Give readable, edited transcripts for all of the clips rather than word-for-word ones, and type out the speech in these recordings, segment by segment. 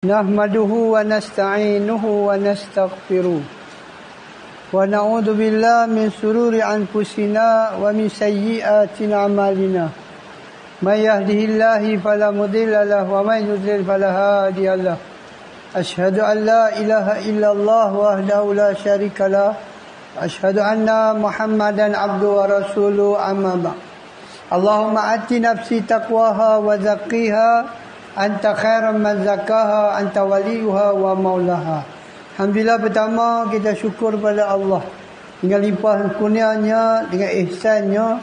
Nahmaduhu wa nasta'inuhu wa nastaghfiruh wa na'udzu billahi min shururi anfusina wa min sayyiati a'malina. May yahdihillahu fala mudilla lahu wa may yudlil fala hadiya lahu. Asyhadu an la ilaha illallah wahdahu la syarika lah. Asyhadu anna Muhammadan abduhu wa rasuluhu, amma ba'd. Allahumma ati nafsi taqwaha wa zakkiha anta khairan man zakaha anta waliyuha wa maulaha. Alhamdulillah, pertama kita syukur pada Allah dengan limpah kurnianya, dengan ihsannya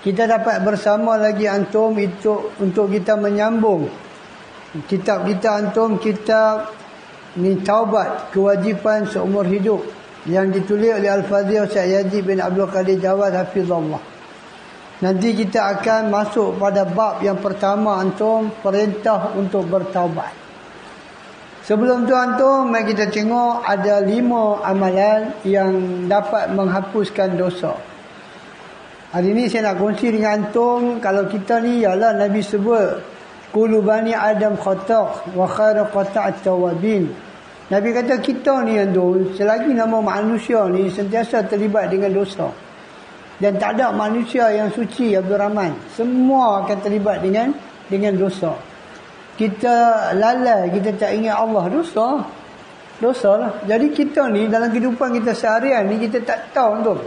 kita dapat bersama lagi antum itu untuk kita menyambung kitab kita antum, kitab ni Taubat, kewajipan seumur hidup, yang ditulis oleh Al-Fadhil Syekh Yazid bin Abdul Qadir Jawad hafizallah. Nanti kita akan masuk pada bab yang pertama antum, perintah untuk bertaubat. Sebelum tu antum, mari kita tengok ada 5 amalan yang dapat menghapuskan dosa. Hari ni saya nak kongsi dengan antum, kalau kita ni ialah Nabi sebut kullu bani adam khata' wa khairu qata'at tawabin. Nabi kata kita ni antum, selagi nama manusia ni sentiasa terlibat dengan dosa. Dan tak ada manusia yang suci, Abdul Rahman. Semua akan terlibat dengan dosa. Kita lalai, kita tak ingat Allah, dosa lah. Jadi kita ni dalam kehidupan kita seharian ni, kita tak tahu tu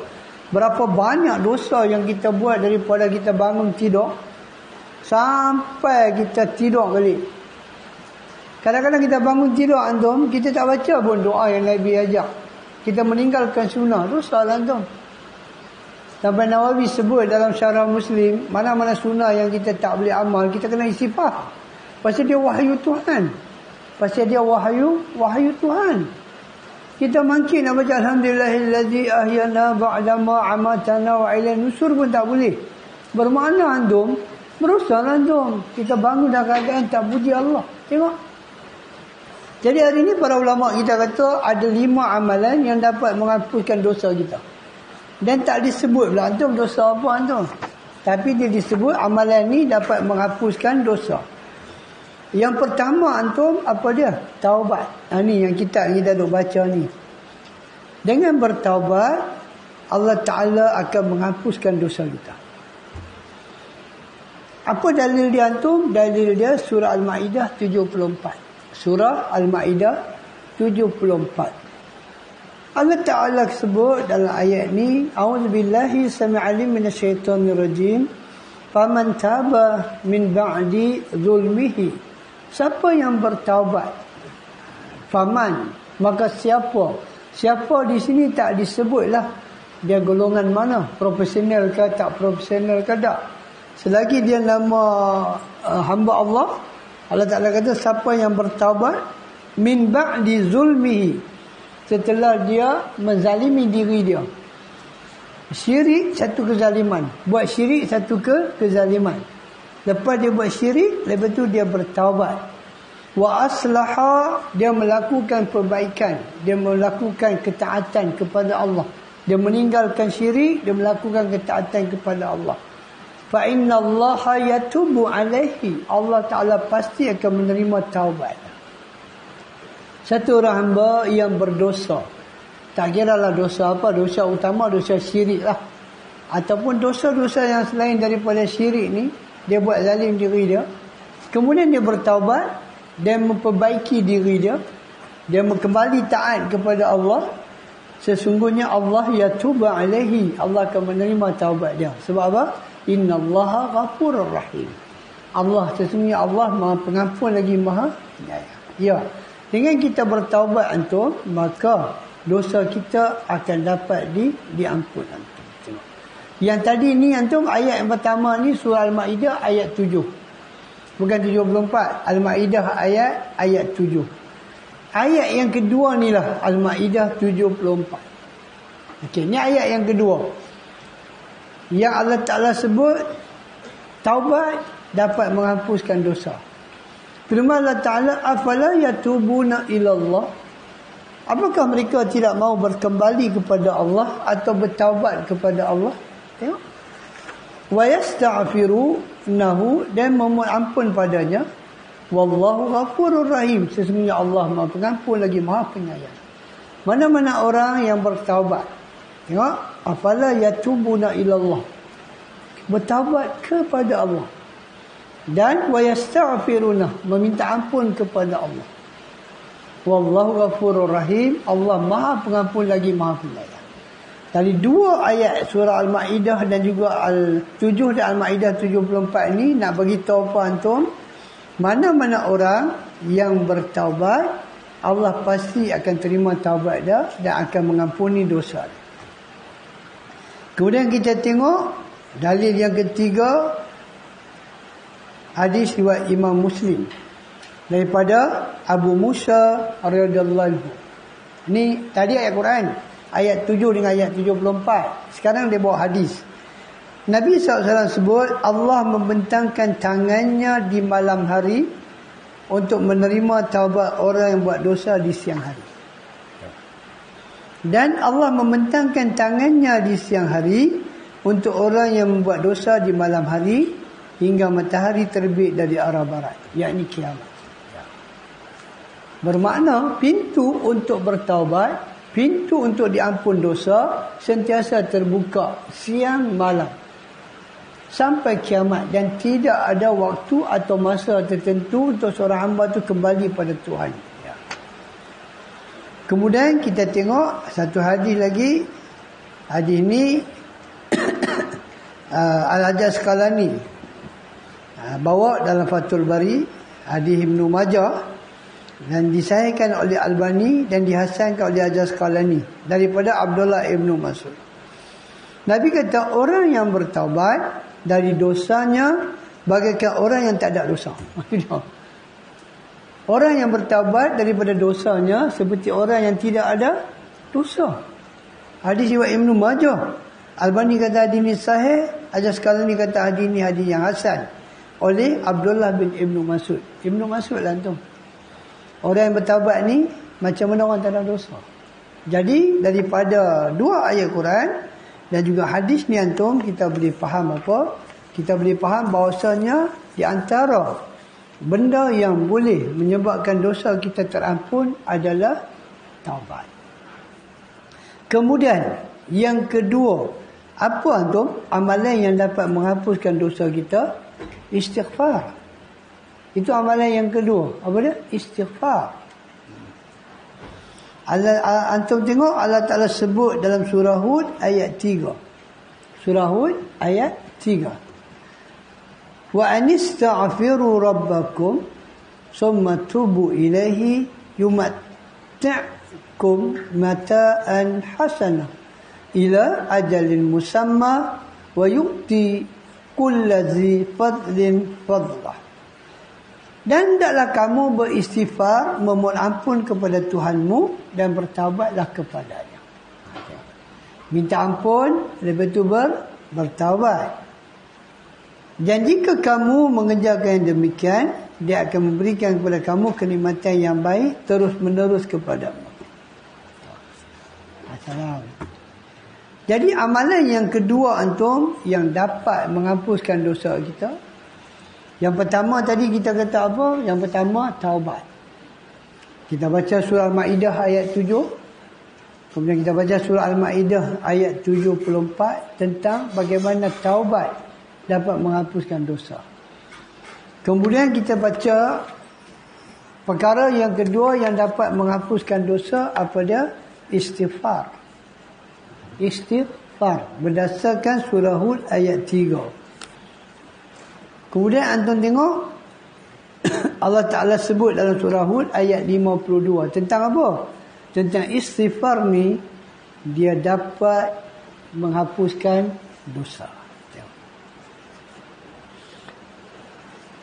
berapa banyak dosa yang kita buat daripada kita bangun tidur sampai kita tidur balik. Kadang-kadang kita bangun tidur antum, kita tak baca pun doa yang Nabi ajak. Kita meninggalkan sunnah, dosa lah antum. Sampai Nawawi sebut dalam Syarah Muslim, mana-mana sunnah yang kita tak boleh amal, kita kena istighfar. Pasal dia wahyu Tuhan. Wahyu Tuhan. Kita mungkin nak baca alhamdulillahillazi ahyana ba'dama amatana wa ilaihi nusur pun tak boleh. Bermakna antum, merosak antum. Kita bangun dalam keadaan tak puji Allah. Tengok. Jadi hari ini para ulama kita kata ada 5 amalan yang dapat menghapuskan dosa kita. Dan tak disebut pula antum dosa apa antum. Tapi dia disebut amalan ni dapat menghapuskan dosa. Yang pertama antum, apa dia? Taubat. Ni yang kita duk baca ni. Dengan bertaubat, Allah Ta'ala akan menghapuskan dosa kita. Apa dalil dia antum? Dalil dia surah Al-Ma'idah 74. Surah Al-Ma'idah 74. Allah Ta'ala sebut dalam ayat ni, a'udzubillahi sami'alim minasyaitonirrajim, faman taba min ba'di zulmihi. Siapa yang bertaubat? Faman, maka siapa? Siapa di sini tak disebutlah dia golongan mana, profesional ke tak profesional ke tak. Selagi dia nama hamba Allah, Allah Ta'ala kata siapa yang bertaubat min ba'di zulmihi, setelah dia menzalimi diri dia. Syirik satu kezaliman, buat syirik satu kezaliman. Lepas dia buat syirik, lepas tu dia bertaubat. Wa aslaha, dia melakukan perbaikan, dia melakukan ketaatan kepada Allah. Dia meninggalkan syirik, dia melakukan ketaatan kepada Allah. Fa innallaha yatubu alaihi, Allah Ta'ala pasti akan menerima taubat. Satu orang hamba yang berdosa, tak kira lah dosa apa, dosa utama, dosa syirik lah, ataupun dosa-dosa yang selain daripada syirik ni, dia buat zalim diri dia, kemudian dia bertaubat dan memperbaiki diri dia, dia kembali taat kepada Allah, sesungguhnya Allah yatubu alaihi, Allah akan menerima taubat dia. Sebab apa? Innallaha ghafurur rahim, Allah, sesungguhnya Allah Maha Pengampun lagi Maha Penyayang. Ya, dengan kita bertaubat antum, maka dosa kita akan dapat diampun antum. Tengok. Yang tadi ni antum, ayat yang pertama ni surah Al-Ma'idah ayat 7. Bukan 74. Al-Ma'idah ayat 7. Ayat yang kedua ni lah Al-Ma'idah 74. Okey, ni ayat yang kedua. Yang Allah Ta'ala sebut taubat dapat menghapuskan dosa. Firman Allah Ta'ala, afala yatubuna ilallah, apakah mereka tidak mau berkembali kepada Allah atau bertaubat kepada Allah? Tengok. Wa yastaghfirunahu, dan memohon ampun padanya. Wallahu ghafurur rahim. Sesungguhnya Allah Maha Pengampun lagi Maha Penyayang. Mana-mana orang yang bertaubat. Tengok, afala yatubuna ilallah. Bertaubat kepada Allah. Dan wa yastaghfiruna, meminta ampun kepada Allah. Wallahu ghafurur rahim. Allah Maha Pengampun lagi Maha Penyayang. Dari dua ayat surah Al-Ma'idah dan juga Al-7 dan Al-Ma'idah 74 ni nak bagi tahu apa antum, mana-mana orang yang bertaubat, Allah pasti akan terima taubat dia dan akan mengampuni dosa dia. Kemudian kita tengok dalil yang ketiga, hadis riwayat Imam Muslim daripada Abu Musa radhiyallahu anhu. Ni tadi ayat Quran, ayat 7 dengan ayat 74. Sekarang dia bawa hadis. Nabi SAW sebut Allah membentangkan tangannya di malam hari untuk menerima taubat orang yang buat dosa di siang hari. Dan Allah membentangkan tangannya di siang hari untuk orang yang membuat dosa di malam hari hingga matahari terbit dari arah barat, yakni kiamat. Bermakna pintu untuk bertaubat, pintu untuk diampun dosa sentiasa terbuka siang malam sampai kiamat, dan tidak ada waktu atau masa tertentu untuk seorang hamba tu kembali pada Tuhan. Kemudian kita tengok satu hadis lagi. Hadis ni Al-Hajjaj Asqalani bawa dalam Fathul Bari, hadis Ibnu Majah, dan disahihkan oleh Albani dan dihasankan oleh Al-Hajjaj Asqalani daripada Abdullah Ibnu Mas'ud. Nabi kata orang yang bertaubat dari dosanya bagaikan orang yang tak ada dosa. Orang yang bertaubat daripada dosanya seperti orang yang tidak ada dosa. Hadis riwayat Ibnu Majah. Albani kata hadis ini sahih, Al-Hajjaj Asqalani kata hadis ini hadis yang hasan oleh Abdullah bin Ibnu Mas'ud. Ibnu Mas'ud lah tu. Orang yang bertaubat ni macam mana orang tak ada dosa. Jadi daripada dua ayat Quran dan juga hadis ni antum, kita boleh faham apa? Kita boleh faham bahawasanya di antara benda yang boleh menyebabkan dosa kita terampun adalah taubat. Kemudian yang kedua, apa antum amalan yang dapat menghapuskan dosa kita? Istighfar. Itu amalan yang kedua. Apa dia? Istighfar. Antum tengok Allah Ta'ala sebut dalam surah Hud ayat 3. Surah Hud ayat 3. Wa anistaghfiru rabbakum summa tubu ilaihi yumatti'kum mata'an hasanah ila ajalin musamma wa yu'ti kulladzi fadlin fadlah. Dan hendaklah kamu beristighfar, memohon ampun kepada Tuhanmu dan bertaubatlah kepadanya. Minta ampun, lepas itu bertaubat. Dan jika kamu mengerjakan yang demikian, Dia akan memberikan kepada kamu kenikmatan yang baik terus menerus kepadamu. Assalamualaikum. Jadi amalan yang kedua antum yang dapat menghapuskan dosa kita. Yang pertama tadi kita kata apa? Yang pertama taubat. Kita baca surah Al-Ma'idah ayat 7. Kemudian kita baca surah Al-Ma'idah ayat 74 tentang bagaimana taubat dapat menghapuskan dosa. Kemudian kita baca perkara yang kedua yang dapat menghapuskan dosa, apa dia? Istighfar. Istighfar berdasarkan surah Hud ayat 3. Kemudian antum tengok Allah Ta'ala sebut dalam surah Hud ayat 52 tentang apa? Tentang istighfar ni, dia dapat menghapuskan dosa.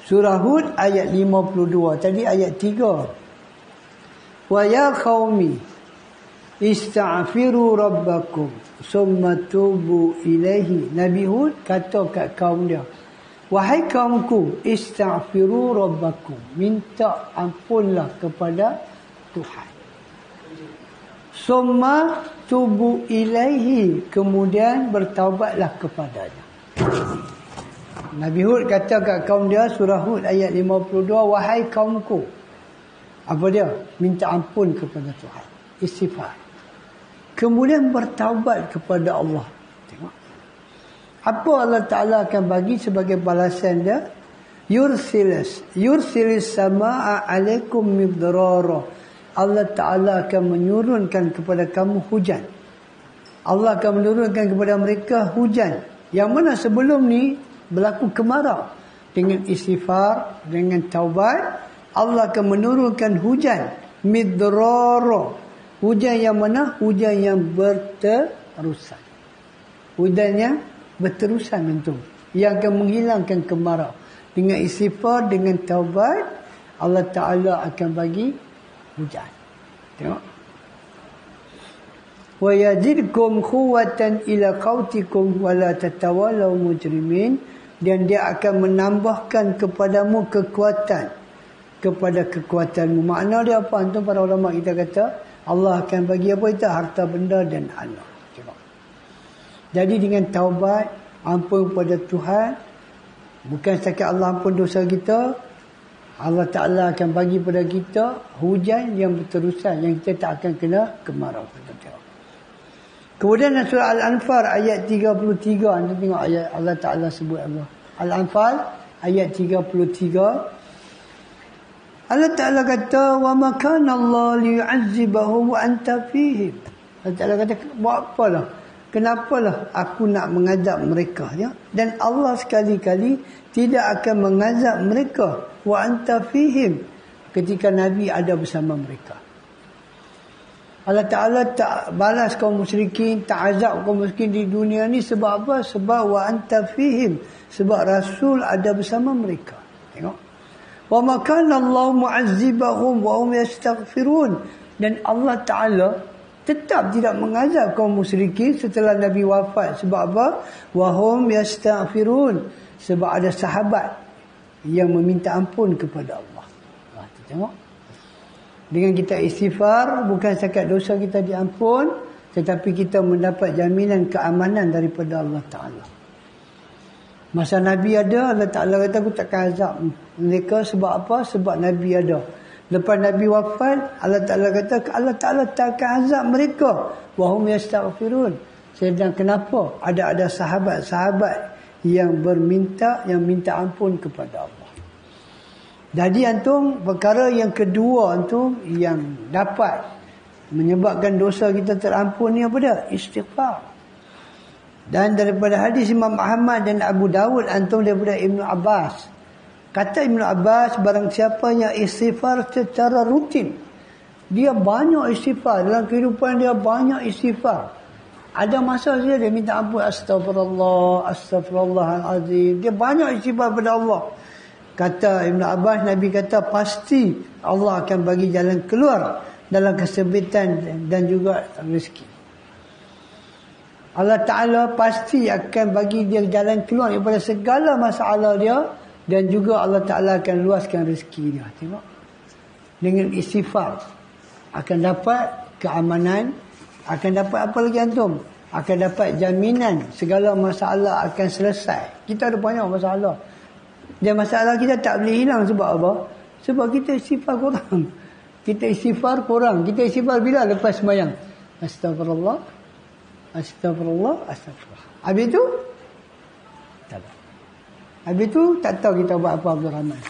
Surah Hud ayat 52. Tadi ayat 3. Wa ya qaumi ista'firu rabbakum summa tubu ilaihi. Nabi Hud kata kat kaum dia, wahai kaumku, ista'firu rabbakum, minta ampunlah kepada Tuhan. Summa tubu ilaihi, kemudian bertaubatlah kepadanya. Nabi Hud kata kat kaum dia, surah Hud ayat 52, wahai kaumku. Apa dia? Minta ampun kepada Tuhan. Istighfar. Kemudian bertaubat kepada Allah. Tengok. Apa Allah Ta'ala akan bagi sebagai balasan dia? Yursilis sama'a alaikum midrara. Allah Ta'ala akan menurunkan kepada kamu hujan. Allah akan menurunkan kepada mereka hujan. Yang mana sebelum ni berlaku kemarau. Dengan istighfar, dengan taubat, Allah akan menurunkan hujan. Midrara. Hujan yang mana? Hujan yang berterusan. Hujan yang berterusan itu. Yang akan menghilangkan kemarau. Dengan istighfar, dengan taubat, Allah Ta'ala akan bagi hujan. Tengok. Wa yazidkum quwwatan ila qautikum wa la tatawallaw mujrimin. Dan dia akan menambahkan kepadamu kekuatan kepada kekuatanmu. Makna dia apa? Antum para ulama kita kata Allah akan bagi apa itu? Harta benda dan anak. Tengok. Jadi dengan taubat, ampun kepada Tuhan, bukan setakat Allah ampun dosa kita, Allah Ta'ala akan bagi pada kita hujan yang berterusan, yang kita tak akan kena kemarau. Kemudian surah Al-Anfal ayat 33, anda tengok ayat Allah Ta'ala sebut apa. Al-Anfal ayat 33. Allah Ta'ala kata, wa ma kana Allah liyu'azzibahum wa anta fihim. Allah Ta'ala kata, buat apalah? Kenapalah aku nak mengazab mereka, ya? Dan Allah sekali-kali tidak akan mengazab mereka wa anta fihim, ketika Nabi ada bersama mereka. Allah Ta'ala tak balas kaum musyrikin, tak azab kaum musyrikin di dunia ni sebab apa? Sebab wa anta fihim, sebab Rasul ada bersama mereka. Tengok. Wa ma kana Allah mu'azzibahum wa hum yastaghfirun. Dan Allah Ta'ala tetap tidak mengazab kaum musyrikin setelah Nabi wafat. Sebab apa? Wa hum yastaghfirun, sebab ada sahabat yang meminta ampun kepada Allah. Tengok. Dengan kita istighfar, bukan setakat dosa kita diampun, tetapi kita mendapat jaminan keamanan daripada Allah Ta'ala. Masa Nabi ada, Allah Ta'ala kata aku takkan azab mereka. Sebab apa? Sebab Nabi ada. Lepas Nabi wafat, Allah Ta'ala kata Allah Ta'ala takkan azab mereka. Wahum yastaghfirun. Sedang kenapa? Ada sahabat-sahabat yang minta ampun kepada Allah. Jadi antum, perkara yang kedua antum yang dapat menyebabkan dosa kita terampun ni apa dia? Istighfar. Dan daripada hadis Imam Ahmad dan Abu Dawud antum daripada Ibnu Abbas. Kata Ibnu Abbas, barang siapa yang istighfar secara rutin, dia banyak istighfar, dalam kehidupan dia banyak istighfar. Ada masa saja dia minta ampun, astagfirullah, astagfirullahalazim. Dia banyak istighfar pada Allah. Kata Ibn Abbas, Nabi kata pasti Allah akan bagi jalan keluar dalam kesempitan dan juga rezeki. Allah Ta'ala pasti akan bagi dia jalan keluar daripada segala masalah dia, dan juga Allah Ta'ala akan luaskan rezeki dia. Tengok. Dengan istighfar akan dapat keamanan, akan dapat apa lagi antum? Akan dapat jaminan segala masalah akan selesai. Kita ada banyak masalah. Dan masalah kita tak boleh hilang sebab apa? Sebab kita istighfar kurang. Kita istighfar kurang. Kita istighfar bila? Lepas sembahyang. Astagfirullah. Astagfirullah. Astagfirullah. Habis itu? Tak tahu. Habis itu tak tahu kita buat apa Abdul Rahman.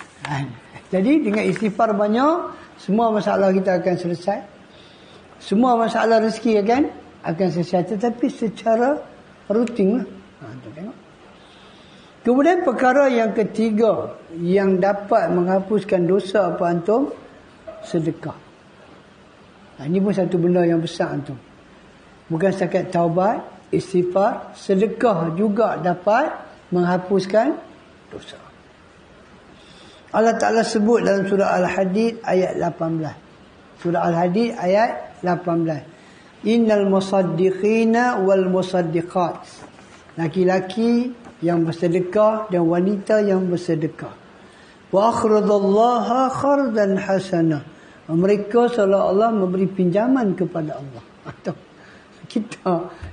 Jadi dengan istighfar banyak, semua masalah kita akan selesai. Semua masalah rezeki akan selesai. Tetapi secara rutin lah. Tengok. Kemudian perkara yang ketiga yang dapat menghapuskan dosa apa antum? Sedekah. Ini pun satu benda yang besar antum. Bukan setakat taubat, istighfar, sedekah juga dapat menghapuskan dosa. Allah Ta'ala sebut dalam surah Al-Hadid ayat 18. Surah Al-Hadid ayat 18. Innal musaddiqina wal musaddiqat. Laki-laki yang bersedekah dan wanita yang bersedekah. Wa akhradhallaha khardan hasanah. Mereka seolah-olah memberi pinjaman kepada Allah. Atau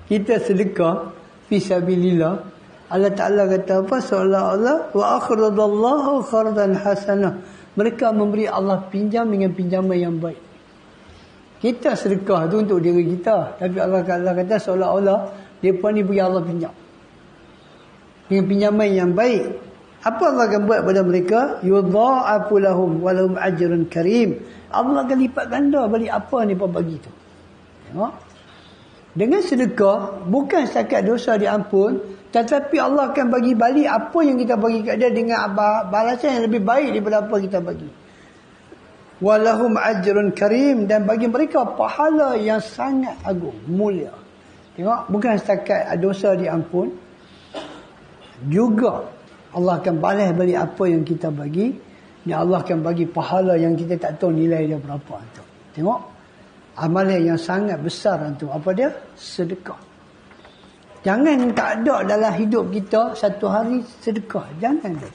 kita sedekah fisabilillah, Allah Ta'ala kata apa? Seolah-olah wa akhradallahu khardan hasanah. Mereka memberi Allah pinjam dengan pinjaman yang baik. Kita sedekah tu untuk diri kita, tapi Allah kata seolah-olah mereka ni beri Allah pinjam dengan pinjaman yang baik. Apa Allah akan buat pada mereka? Yudha'afu lahum wa lahum ajrun karim. Allah akan lipat ganda balik apa ni mereka bagi tu. Tengok. Dengan sedekah bukan setakat dosa diampun, tetapi Allah akan bagi balik apa yang kita bagi kat dia dengan balasan yang lebih baik daripada apa kita bagi. Walahum ajrun karim, dan bagi mereka pahala yang sangat agung, mulia. Tengok, bukan setakat dosa diampun, juga Allah akan balas balik apa yang kita bagi, dan Allah akan bagi pahala yang kita tak tahu nilai dia berapa. Tengok, amalan yang sangat besar tu. Apa dia? Sedekah. Jangan tak ada dalam hidup kita satu hari sedekah. Jangan tu.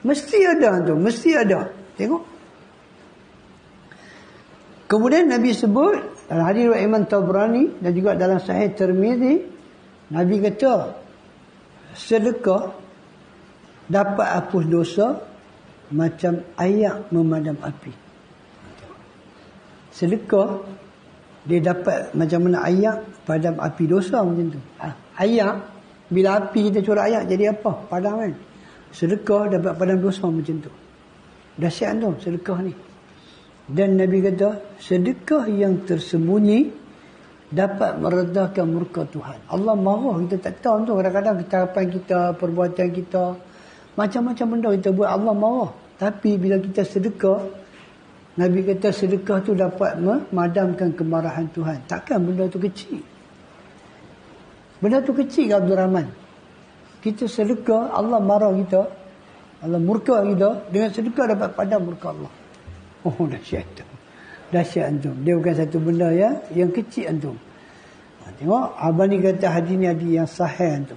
Mesti ada tu. Mesti ada. Tengok. Kemudian Nabi sebut dalam hadis riwayat Imam Tabrani dan juga dalam Sahih Tirmizi, Nabi kata sedekah dapat hapus dosa macam air memadam api. Sedekah dia dapat macam mana air padam api dosa macam tu. Air, bila api kita curah air jadi apa? Padam kan? Sedekah dapat padam dosa macam tu. Dahsyat tu sedekah ni. Dan Nabi kata sedekah yang tersembunyi dapat meredakan murka Tuhan. Allah marah, kita tak tahu tu. Kadang-kadang kecakapan kita, perbuatan kita, macam-macam benda kita buat, Allah marah. Tapi bila kita sedekah, Nabi kata sedekah tu dapat memadamkan kemarahan Tuhan. Takkan benda tu kecil? Benda tu kecil ke Abdul Rahman? Kita sedekah, Allah marah kita, Allah murka kita. Dengan sedekah dapat padam murka Allah. Oh, dahsyat tu. Dahsyat antum. Dia bukan satu benda yang kecil antum. Tengok, abang ni kata hadis ni hadis yang sahih antum.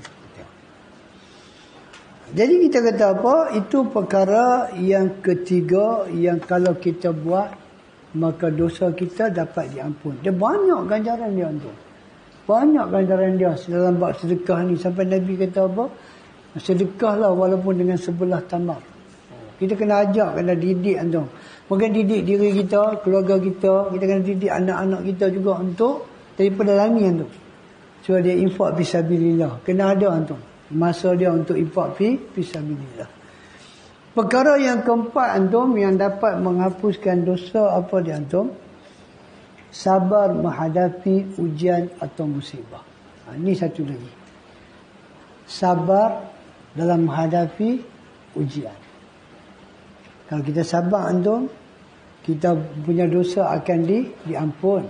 Jadi kita kata apa? Itu perkara yang ketiga yang kalau kita buat, maka dosa kita dapat diampun. Dia banyak ganjaran dia antum. Banyak ganjaran dia dalam bab sedekah ni. Sampai Nabi kata apa? Sedekahlah walaupun dengan sebelah tamar. Kita kena ajak, kena didik antum. Mungkin didik diri kita, keluarga kita. Kita kena didik anak-anak kita juga untuk daripada lami antum. So dia infak fisabilillah. Kena ada antum. Masa dia untuk infak fisabilillah. Perkara yang keempat antum yang dapat menghapuskan dosa apa dia antum? Sabar menghadapi ujian atau musibah. Ini satu lagi. Sabar dalam menghadapi ujian. Kalau kita sabar antum, kita punya dosa akan diampun.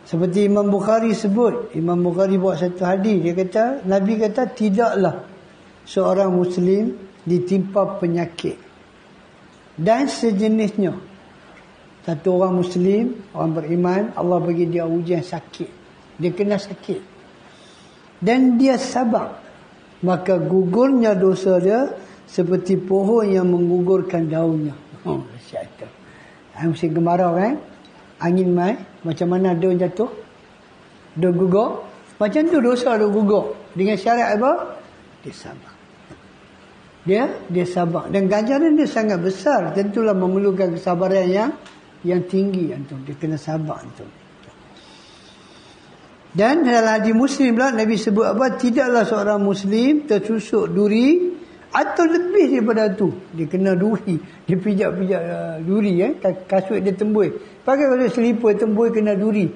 Seperti Imam Bukhari sebut, Imam Bukhari buat satu hadis, dia kata, Nabi kata tidaklah seorang Muslim ditimpa penyakit dan sejenisnya. Satu orang Muslim, orang beriman, Allah bagi dia ujian sakit. Dia kena sakit. Dan dia sabar. Maka gugurnya dosa dia seperti pohon yang menggugurkan daunnya. Oh, dahsyat tu. Musim kemarau kan? Angin mai, macam mana daun jatuh? Daun gugur. Macam tu dosa daun gugur. Dengan syarat apa? Dia sabar. Dia sabar. Dan ganjaran dia sangat besar. Tentulah memerlukan kesabaran yang tinggi antum. Dia kena sabar antum. Dan dalam hadis Muslim pula Nabi sebut apa? Tidaklah seorang Muslim tersusuk duri atau lebih daripada tu. Dia kena duri. Dia pijak-pijak duri kasut dia tembus. Pakai kasut selipar tembus kena duri.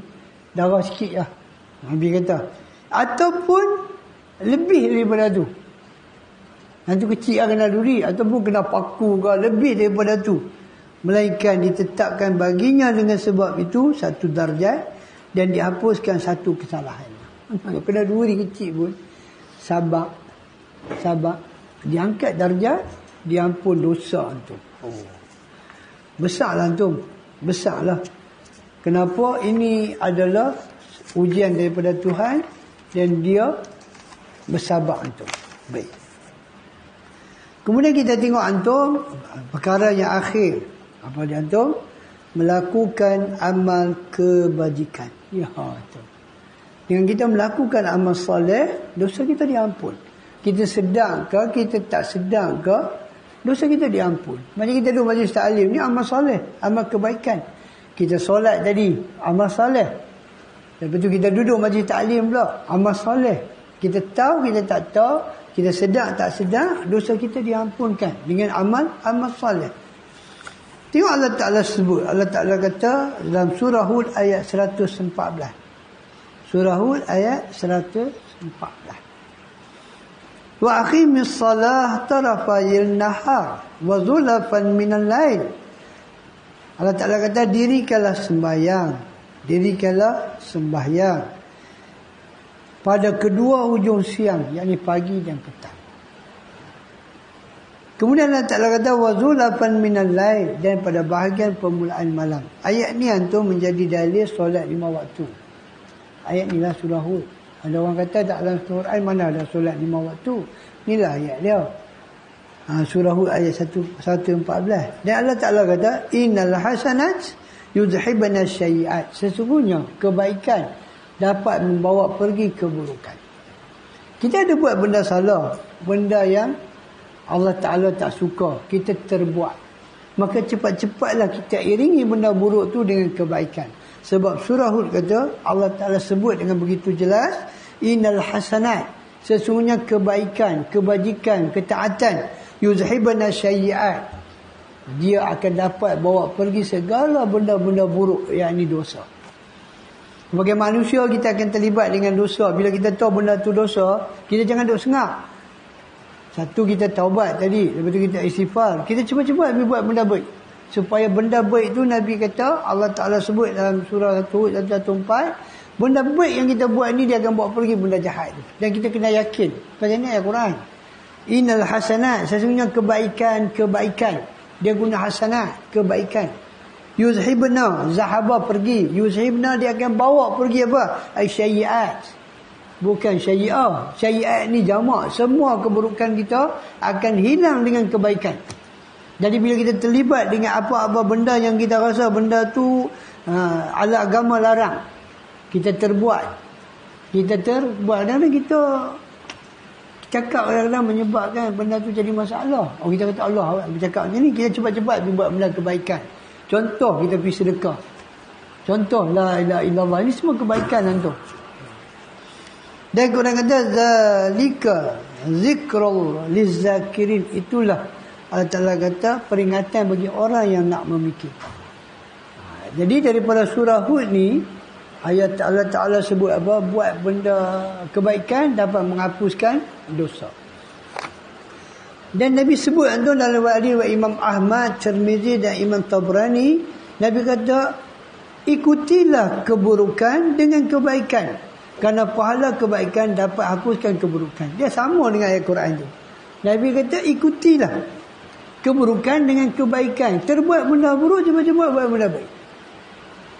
Darah sikit lah. Nabi kata. Ataupun lebih daripada tu. Nanti kecil lah kena duri. Ataupun kena paku ke lebih daripada tu. Melainkan ditetapkan baginya dengan sebab itu satu darjat dan dihapuskan satu kesalahan. Kena duri kecil pun. Sabar. Diangkat darjat, diampun dosa antum. Oh. Besarlah antum. Besarlah. Kenapa? Ini adalah ujian daripada Tuhan dan dia bersabar antum. Baik. Kemudian kita tengok antum perkara yang akhir. Apa dia antum? Melakukan amal kebajikan. Ya antum. Dengan kita melakukan amal soleh, dosa kita diampun. kita sedang ke, kita tak sedang ke, dosa kita diampun. Macam kita duduk majlis taklim ni amal soleh, amal kebaikan. Kita solat tadi, amal soleh. Lepas tu kita duduk majlis taklim pula, amal soleh. Kita tahu, kita tak tahu, kita sedang tak sedang, dosa kita diampunkan dengan amal soleh. Tengok Allah Ta'ala sebut. Allah Ta'ala kata dalam surah Hud ayat 114. Surah Hud ayat 114. Wa aqimis salah tarafayil nahar wa zulafan minal lail. Allah Ta'ala kata dirikanlah sembahyang. Dirikanlah sembahyang pada kedua hujung siang, yakni pagi dan petang. Kemudian Allah Ta'ala kata wazulafan minal lail, dan pada bahagian permulaan malam. Ayat ni antum menjadi dalil solat 5 waktu. Ayat ni lah surah Hud. Ada orang kata tak dalam Quran mana ada solat 5 waktu. Inilah ayat dia. Surah Hud ayat 114. Dan Allah Ta'ala kata innal hasanat yudhibna syai'at. Sesungguhnya kebaikan dapat membawa pergi keburukan. Kita ada buat benda salah, benda yang Allah Ta'ala tak suka, kita terbuat, maka cepat-cepatlah kita iringi benda buruk tu dengan kebaikan. Sebab surah Hud kata, Allah Ta'ala sebut dengan begitu jelas, innal hasanat, sesungguhnya kebaikan, kebajikan, ketaatan, yuzhibna syai'at, dia akan dapat bawa pergi segala benda-benda buruk, yakni dosa. Sebagai manusia kita akan terlibat dengan dosa. Bila kita tahu benda tu dosa, kita jangan duk sengak. Satu, kita taubat tadi. Lepas tu kita istighfar. Kita cepat-cepat buat benda baik. Supaya benda baik tu Nabi kata, Allah Ta'ala sebut dalam surah 114, benda baik yang kita buat ni dia akan bawa pergi benda jahat tu. Dan kita kena yakin. Pasal ni ayat Quran. Innal hasanat, sesungguhnya kebaikan. Dia guna hasanat, kebaikan. Yuzhibna, zahaba pergi. Yuzhibna, dia akan bawa pergi apa? Syai'at. Bukan syai'ah. Syai'at ni jamak. Semua keburukan kita akan hilang dengan kebaikan. Jadi bila kita terlibat dengan apa-apa benda yang kita rasa benda tu ala agama larang, kita terbuat. Dan kita cakap kadang-kadang menyebabkan benda tu jadi masalah. Kita kata Allah bercakap macam ni, kita cepat-cepat buat benda kebaikan. Contoh, kita pergi sedekah. Contoh, la ilaha illallah. Ini semua kebaikan tu. Dan Quran kata zalika zikrul lizakirin, itulah Allah Ta'ala kata peringatan bagi orang yang nak memikir. Jadi daripada surah Hud ni, ayat Allah Ta'ala sebut apa? Buat benda kebaikan dapat menghapuskan dosa. Dan Nabi sebut tu dalam riwayat Imam Ahmad, Tirmizi dan Imam Tabrani, Nabi kata ikutilah keburukan dengan kebaikan, kerana pahala kebaikan dapat hapuskan keburukan. Dia sama dengan ayat Quran tu. Nabi kata ikutilah keburukan dengan kebaikan. Terbuat benda buruk, cepat-cepat buat benda baik.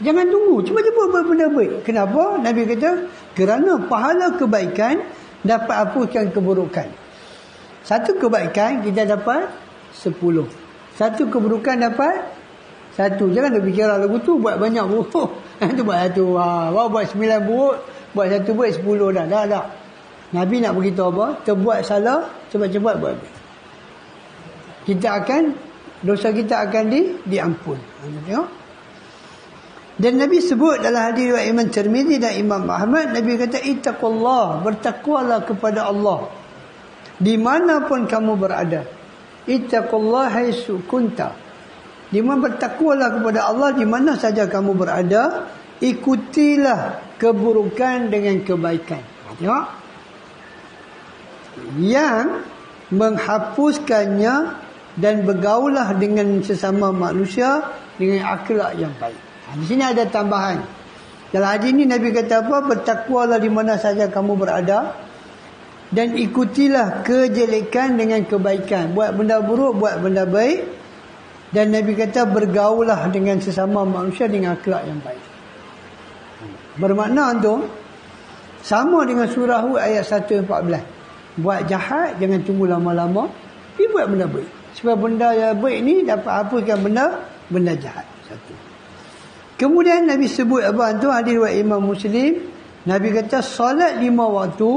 Jangan tunggu, cepat-cepat buat benda baik. Kenapa? Nabi kata kerana pahala kebaikan dapat hapuskan keburukan. Satu kebaikan kita dapat 10. Satu keburukan dapat 1. Jangan nak bicara lagu tu buat banyak buruk. Tu buat satu. Buat 9 buruk, buat 1 baik 10 dah. Tak. Nabi nak beritahu apa? Terbuat salah, cepat-cepat buat baik. Dosa kita akan diampun. Tengok. Dan Nabi sebut dalam hadis riwayat Imam Tirmizi dan Imam Ahmad, Nabi kata ittaqullah, bertakwalah kepada Allah di mana pun kamu berada. Ittaqullah haitsu kunta. Di mana bertakwalah kepada Allah di mana saja kamu berada, ikutilah keburukan dengan kebaikan. Tengok. Yang menghapuskannya dan bergaulah dengan sesama manusia dengan akhlak yang baik. Di sini ada tambahan. Dalam hadis ini Nabi kata apa? Bertakwalah di mana saja kamu berada dan ikutilah kejelekan dengan kebaikan. Buat benda buruk, buat benda baik. Dan Nabi kata bergaulah dengan sesama manusia dengan akhlak yang baik. Bermakna tu sama dengan surah Hud ayat 114. Buat jahat jangan tunggu lama-lama, pergi buat benda baik. Sebab benda yang baik ni dapat hapuskan benda jahat. Satu. Kemudian Nabi sebut apa tu? Hadis riwayat Imam Muslim. Nabi kata solat 5 waktu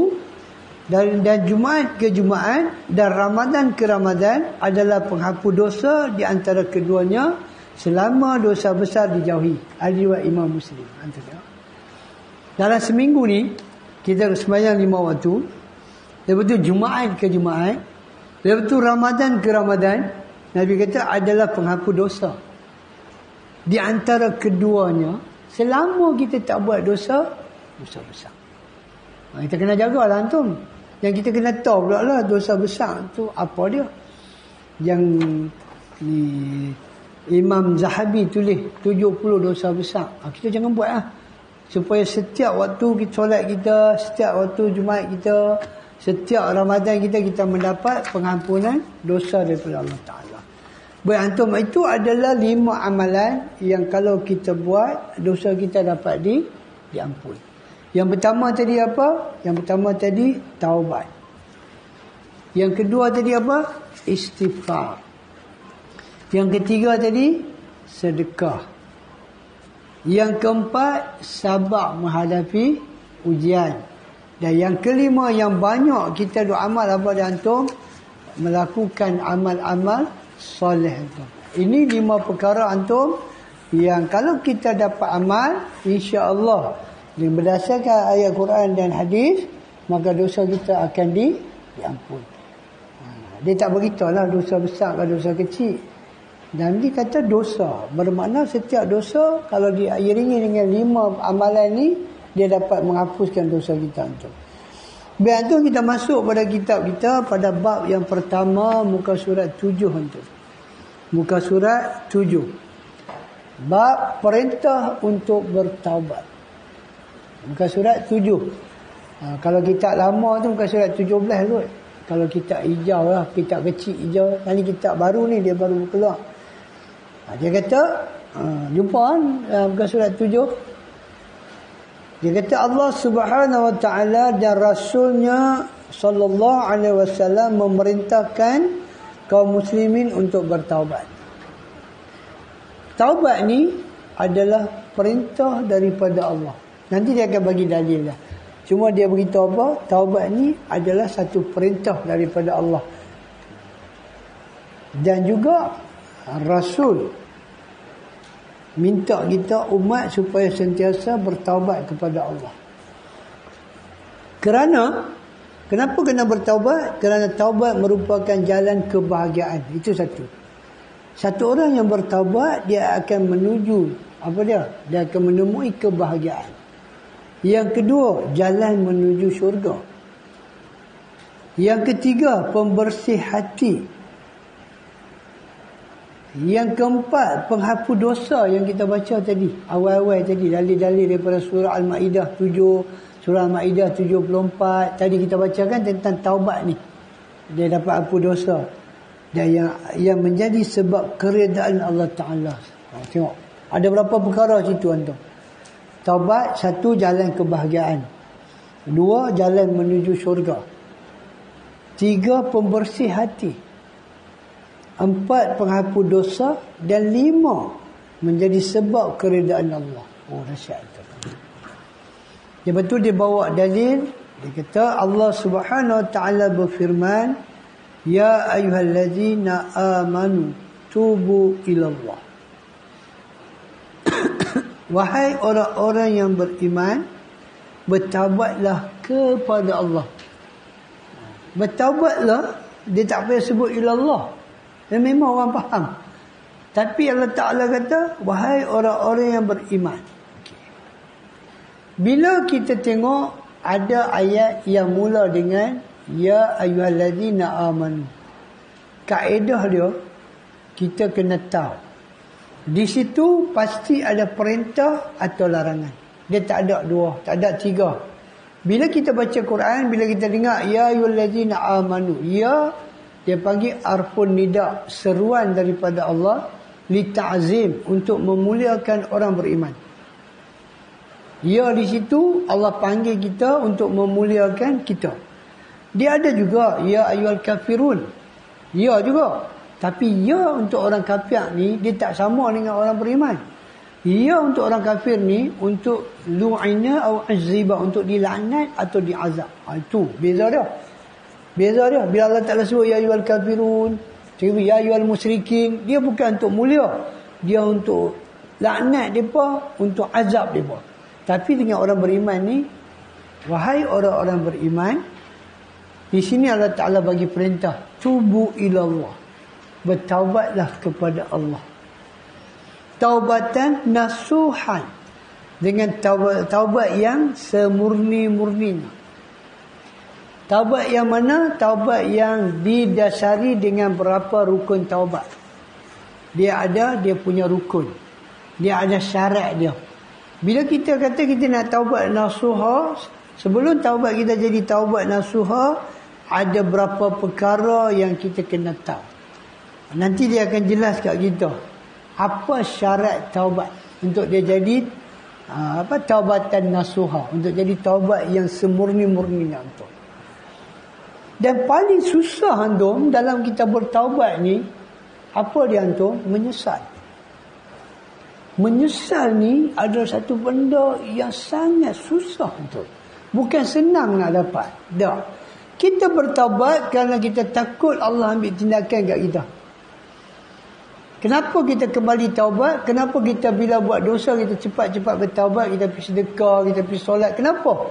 Dan Jumaat ke Jumaat dan Ramadan ke Ramadan adalah penghapus dosa di antara keduanya selama dosa besar dijauhi. Riwayat Imam Muslim. Dalam seminggu ni kita sembahyang 5 waktu. Lepas tu Jumaat ke Jumaat. Lepas tu Ramadan ke Ramadan. Nabi kata adalah penghapus dosa. Di antara keduanya selama kita tak buat dosa besar. Kita kena jagalah antum. Yang kita kena tahu pula lah dosa besar tu apa dia. Yang ni Imam Zahabi tulis 70 dosa besar. Kita jangan buat lah. Supaya setiap waktu kita solat kita, setiap waktu Jumaat kita, setiap Ramadan kita mendapat pengampunan dosa daripada Allah Ta'ala. Baik antum, itu adalah 5 amalan yang kalau kita buat, dosa kita dapat diampun. Yang pertama tadi apa? Yang pertama tadi taubat. Yang kedua tadi apa? Istighfar. Yang ketiga tadi sedekah. Yang keempat sabar menghadapi ujian. Dan yang kelima yang banyak kita doa amal apa dia antum? Melakukan amal-amal soleh antum. Ini 5 perkara antum yang kalau kita dapat amal, insya-Allah yang berdasarkan ayat Quran dan hadis, maka dosa kita akan diampun. Dia tak beritahu lah dosa besar atau dosa kecil. Dan dia kata dosa. Bermakna setiap dosa kalau diiringi dengan 5 amalan ni, dia dapat menghapuskan dosa kita antum. Biar tu kita masuk pada kitab kita pada bab yang pertama, muka surat 7 antum. Muka surat 7. Bab perintah untuk bertaubat. Muka surat 7. Kalau kitab lama tu muka surat 17 kot. Kalau kitab hijau lah, kitab kecil hijau. Kali kitab baru ni dia baru keluar. Dia kata, jumpa kan muka surat 7. Dia kata Allah Subhanahu Wa Taala dan Rasulnya sallallahu alaihi wasallam memerintahkan kaum muslimin untuk bertaubat. Taubat ni adalah perintah daripada Allah. Nanti dia akan bagi dalil lah. Cuma dia beritahu apa? Taubat ni adalah satu perintah daripada Allah. Dan juga Rasul minta kita umat supaya sentiasa bertaubat kepada Allah. Kenapa kena bertaubat? Kerana taubat merupakan jalan kebahagiaan. Itu satu. Satu orang yang bertaubat, dia akan menuju apa dia? Dia akan menemui kebahagiaan. Yang kedua, jalan menuju syurga. Yang ketiga, pembersih hati. Yang keempat, penghapus dosa yang kita baca tadi. Awal-awal tadi, dalil-dalil daripada surah Al-Ma'idah 7, surah Al-Ma'idah 74. Tadi kita bacakan tentang taubat ni. Dia dapat hapus dosa. Dan yang menjadi sebab keredaan Allah Ta'ala. Tengok. Ada berapa perkara situ antum? Taubat, 1, jalan kebahagiaan. 2, jalan menuju syurga. 3, pembersih hati. 4, penghapus dosa. Dan 5, menjadi sebab keredaan Allah. Oh, dahsyat itu. Lepas tu dia bawa dalil. Dia kata Allah Subhanahu Wa Taala berfirman, Ya ayyuhallazina amanu tubu ilallah. Wahai orang-orang yang beriman, bertaubatlah kepada Allah. Bertaubatlah, dia tak payah sebut ilallah. Dan memang orang faham. Tapi Allah Ta'ala kata, wahai orang-orang yang beriman. Bila kita tengok ada ayat yang mula dengan Ya ayyuhallazina amanu, kaedah dia, kita kena tahu. Di situ pasti ada perintah atau larangan. Dia tak ada 2, tak ada 3. Bila kita baca Quran, bila kita dengar Ya ayyuhallazina amanu, Ya, dia panggil arfun nida, seruan daripada Allah, li ta'zim, untuk memuliakan orang beriman. Ya di situ Allah panggil kita untuk memuliakan kita. Dia ada juga Ya ayyuhal kafirun. Ya juga. Tapi ya untuk orang kafir ni, dia tak sama dengan orang beriman. Ya, untuk orang kafir ni, untuk lu'ina atau azziba, untuk dilaknat atau diazab. Itu beza dia. Beza dia. Bila Allah Ta'ala sebut ya ayyuhal kafirun, ya ayyuhal musyrikin, dia bukan untuk mulia. Dia untuk laknat mereka, untuk azab mereka. Tapi dengan orang beriman ni, wahai orang-orang beriman, di sini Allah Ta'ala bagi perintah, tubu ilallah, bertaubatlah kepada Allah. Taubatan nasuhan, dengan taubat yang semurni-murninya. Taubat yang mana? Taubat yang didasari dengan berapa rukun taubat. Dia punya rukun. Dia ada syarat dia. Bila kita kata kita nak taubat nasuha, sebelum taubat kita jadi taubat nasuha, ada berapa perkara yang kita kena tahu. Nanti dia akan jelas kat kita apa syarat taubat untuk dia jadi taubatan nasuha, untuk jadi taubat yang semurni-murninya antum. Dan paling susah antum dalam kita bertaubat ni, apa dia antum? Menyesal. Menyesal ni adalah satu benda yang sangat susah antum. Bukan senang nak dapat. Dah. Kita bertaubat kerana kita takut Allah ambil tindakan kat kita. Kenapa kita kembali taubat? Kenapa kita bila buat dosa kita cepat-cepat bertaubat, kita pergi sedekah, kita pergi solat? Kenapa?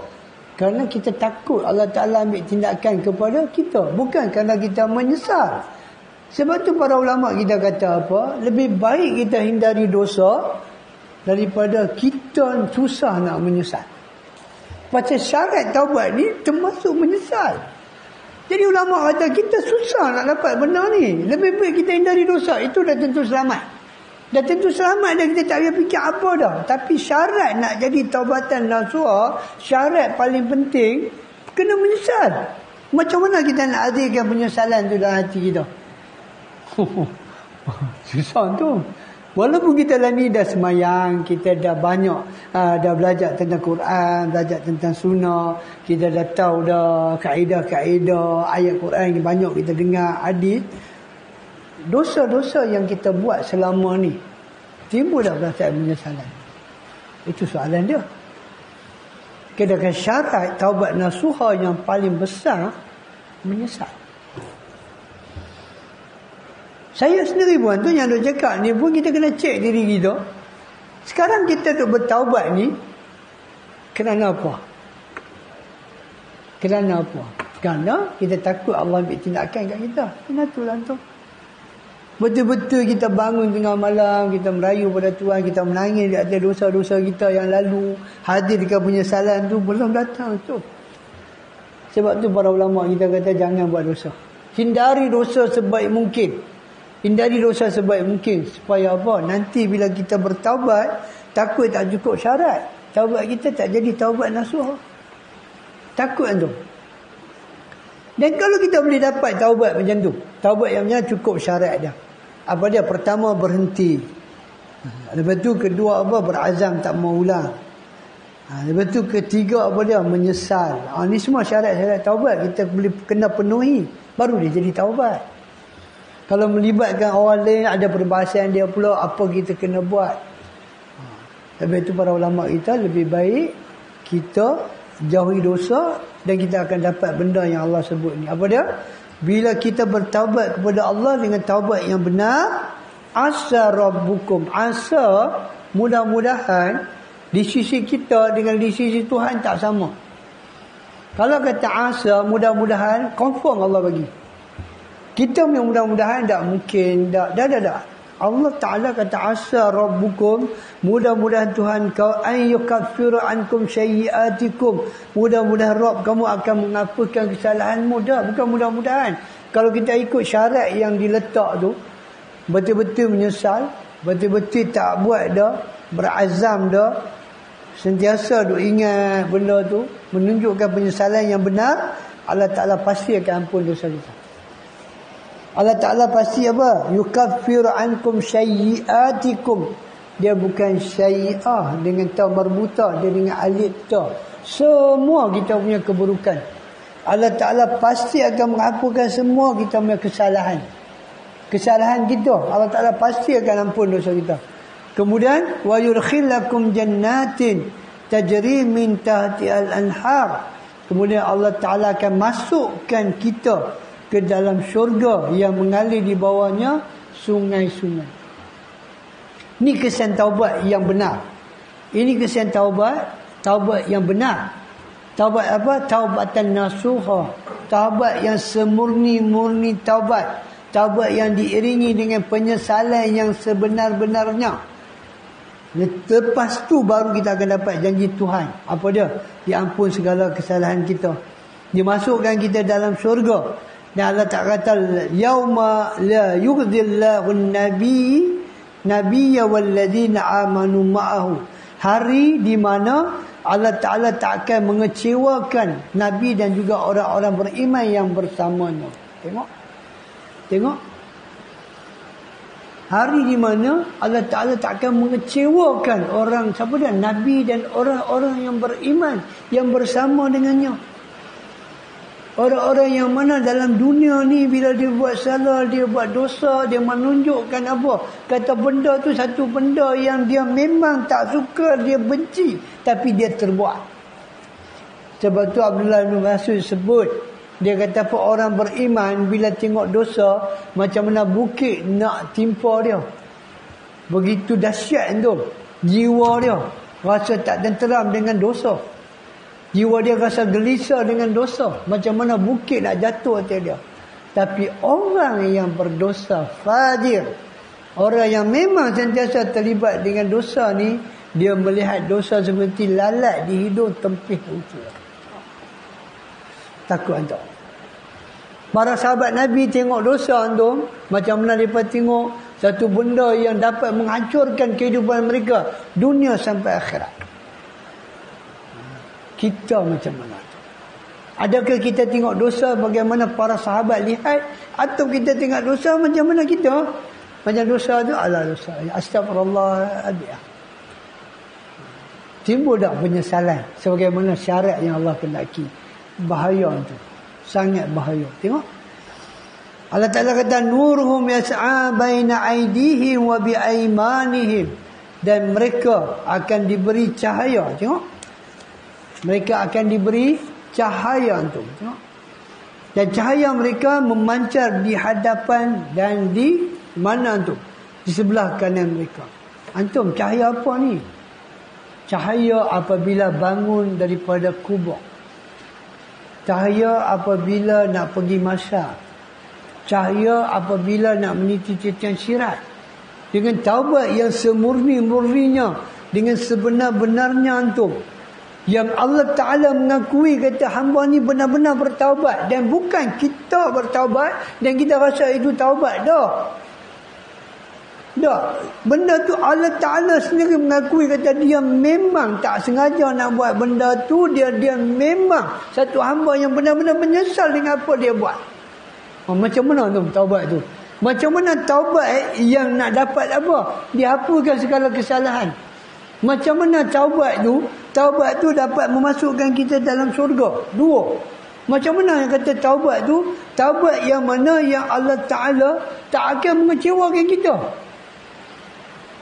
Kerana kita takut Allah Ta'ala ambil tindakan kepada kita. Bukan kerana kita menyesal. Sebab tu para ulama kita kata apa? Lebih baik kita hindari dosa daripada kita susah nak menyesal. Pasal syarat taubat ni termasuk menyesal. Jadi ulama kata kita susah nak dapat benda ni. Lebih baik kita hindari dosa. Itu dah tentu selamat. Dah tentu selamat dah, kita tak payah fikir apa dah. Tapi syarat nak jadi taubatan nasuha, syarat paling penting, kena menyesal. Macam mana kita nak hadirkan penyesalan tu dalam hati kita? Susah tu. Walaupun kita lah ni dah semayang, kita dah banyak dah belajar tentang Quran, belajar tentang sunnah, kita dah tahu dah kaedah-kaedah ayat Quran yang banyak kita dengar, hadis. Dosa-dosa yang kita buat selama ni, timbul dah perasaan penyesalan. Itu soalan dia. Kedua syarat taubat nasuha yang paling besar, menyesal. Saya sendiri pun tu yang duk cakap ni pun kita kena cek diri kita. Sekarang kita duk bertaubat ni kerana apa? Kerana apa? Kerana kita takut Allah ambil tindakan kat kita. Kenapa tu lah tu? Betul-betul kita bangun tengah malam, kita merayu pada Tuhan, kita menangis di atas dosa-dosa kita yang lalu, hadirkan penyesalan tu belum datang tu. Sebab tu para ulama kita kata jangan buat dosa. Hindari dosa sebaik mungkin. Hindari dosa sebaik mungkin. Supaya apa? Nanti bila kita bertaubat, takut tak cukup syarat. Taubat kita tak jadi taubat nasuha. Takut tu. Dan kalau kita boleh dapat taubat macam tu, taubat yang macam cukup syarat dia. Apa dia? Pertama, berhenti. Lepas tu kedua apa? Berazam tak mau ulang. Lepas tu ketiga apa dia? Menyesal. Ni semua syarat-syarat taubat kita boleh kena penuhi, baru dia jadi taubat. Kalau melibatkan orang lain, ada perbahasan dia pula apa kita kena buat. Sebab itu para ulama kita lebih baik kita jauhi dosa dan kita akan dapat benda yang Allah sebut ni. Apa dia? Bila kita bertaubat kepada Allah dengan taubat yang benar, asa rabbukum, asa mudah-mudahan di sisi kita dengan di sisi Tuhan tak sama. Kalau kata asa mudah-mudahan, confirm Allah bagi. Kita punya mudah-mudahan tak mungkin. Tak. Allah Ta'ala kata asa rabbukum, mudah-mudahan Tuhan kau an yukaffiru ankum sayyiatikum, mudah-mudahan Rabb kamu akan menghapuskan kesalahanmu. Dah, bukan mudah-mudahan. Kalau kita ikut syarat yang diletak tu, betul-betul menyesal, betul-betul tak buat dah, berazam dah, sentiasa duk ingat benda tu, menunjukkan penyesalan yang benar, Allah Ta'ala pasti akan ampun dosa kita. Allah Ta'ala pasti apa? Yukaffiru ankum sayyiatikum. Dia bukan syai'ah dengan ta marbuta, dia dengan alif ta. Semua kita punya keburukan. Allah Ta'ala pasti akan menghapuskan semua kita punya kesalahan. Kesalahan kita, Allah Ta'ala pasti akan ampun dosa kita. Kemudian wa yudkhilakum jannatin tajri min tahtiha al-anhar. Kemudian Allah Taala akan masukkan kita ke dalam syurga yang mengalir di bawahnya sungai-sungai. Ini kesan taubat yang benar. Ini kesan taubat yang benar. Taubat apa? Taubatan nasuha. Taubat yang semurni-murni taubat. Taubat yang diiringi dengan penyesalan yang sebenar-benarnya. Lepas tu baru kita akan dapat janji Tuhan. Apa dia? Diampun segala kesalahan kita. Dimasukkan kita dalam syurga. Dan Allah tak kata yauma la yughdillahu an-nabiyya walladzina amanu ma'ahu. Hari di mana Allah Taala tak akan mengecewakan Nabi dan juga orang-orang beriman yang bersamanya. Tengok. Hari di mana Allah Ta'ala tak akan mengecewakan orang, siapa dia? Nabi dan orang-orang yang beriman, yang bersama dengannya. Orang-orang yang mana dalam dunia ni, bila dia buat salah, dia buat dosa, dia menunjukkan apa? Kata benda tu satu benda yang dia memang tak suka, dia benci, tapi dia terbuat. Sebab tu Abdullah bin Mas'ud sebut, dia kata apa, orang beriman bila tengok dosa macam mana bukit nak timpa dia. Begitu dahsyat tu jiwa dia, rasa tak tenteram dengan dosa. Jiwa dia rasa gelisah dengan dosa, macam mana bukit nak jatuh atas dia. Tapi orang yang berdosa fajir, orang yang memang sentiasa terlibat dengan dosa ni, dia melihat dosa seperti lalat di hidung tempih itu. Takut antum. Para sahabat Nabi tengok dosa antum, macam mana mereka tengok satu benda yang dapat menghancurkan kehidupan mereka dunia sampai akhirat. Kita macam mana? Adakah kita tengok dosa bagaimana para sahabat lihat, atau kita tengok dosa macam mana kita? Macam dosa tu, ala dosa, astagfirullahaladzim. Timbul tak penyesalan sebagaimana syarat yang Allah kendaki. Bahaya tu, sangat bahaya. Tengok Allah Ta'ala kata nurhum yas'a baina aydihim wa bi aymanihim, dan mereka akan diberi cahaya. Tengok, mereka akan diberi cahaya tu. Tengok, dan cahaya mereka memancar di hadapan dan di mana tu, di sebelah kanan mereka. Antum, cahaya apa ni? Cahaya apabila bangun daripada kubur. Cahaya apabila nak pergi masyar. Cahaya apabila nak meniti titian syirat. Dengan taubat yang semurni-murninya, dengan sebenar-benarnya antum, yang Allah Ta'ala mengakui kata hamba ni benar-benar bertaubat, dan bukan kita bertaubat dan kita rasa itu taubat. Dah, benda tu Allah Ta'ala sendiri mengakui kata dia memang tak sengaja nak buat benda tu. Dia memang satu hamba yang benar-benar menyesal dengan apa dia buat. Macam mana tu taubat tu? Macam mana taubat yang nak dapat apa? Dihapuskan segala kesalahan. Macam mana taubat tu? Taubat tu dapat memasukkan kita dalam syurga. Dua. Macam mana yang kata taubat tu? Taubat yang mana yang Allah Ta'ala tak akan mengecewakan kita.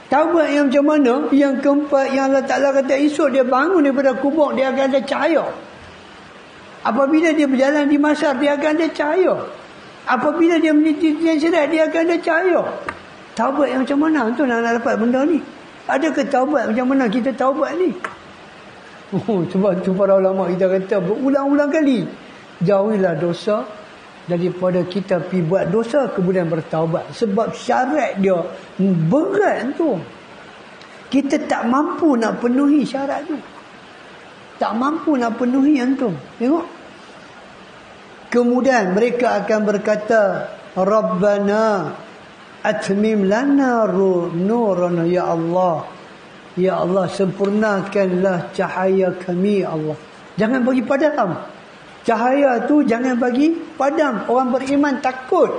Taubat yang macam mana? Yang keempat, yang Allah Ta'ala kata esok dia bangun daripada kubur, dia akan ada cahaya. Apabila dia berjalan di masyar, dia akan ada cahaya. Apabila dia meniti titian syirat, dia akan ada cahaya. Taubat yang macam mana tu nak dapat benda ni? Adakah taubat macam mana kita taubat ni? Sebab tu para ulama kita kata berulang-ulang kali, jauhilah dosa daripada kita pergi buat dosa kemudian bertaubat. Sebab syarat dia berat tu. Kita tak mampu nak penuhi syarat tu. Tak mampu nak penuhi antum. Tengok. Kemudian mereka akan berkata, Rabbana atmim lana nurana, ya Allah. Ya Allah, sempurnakanlah cahaya kami, ya Allah. Jangan bagi padam. Cahaya tu jangan bagi padam. Orang beriman takut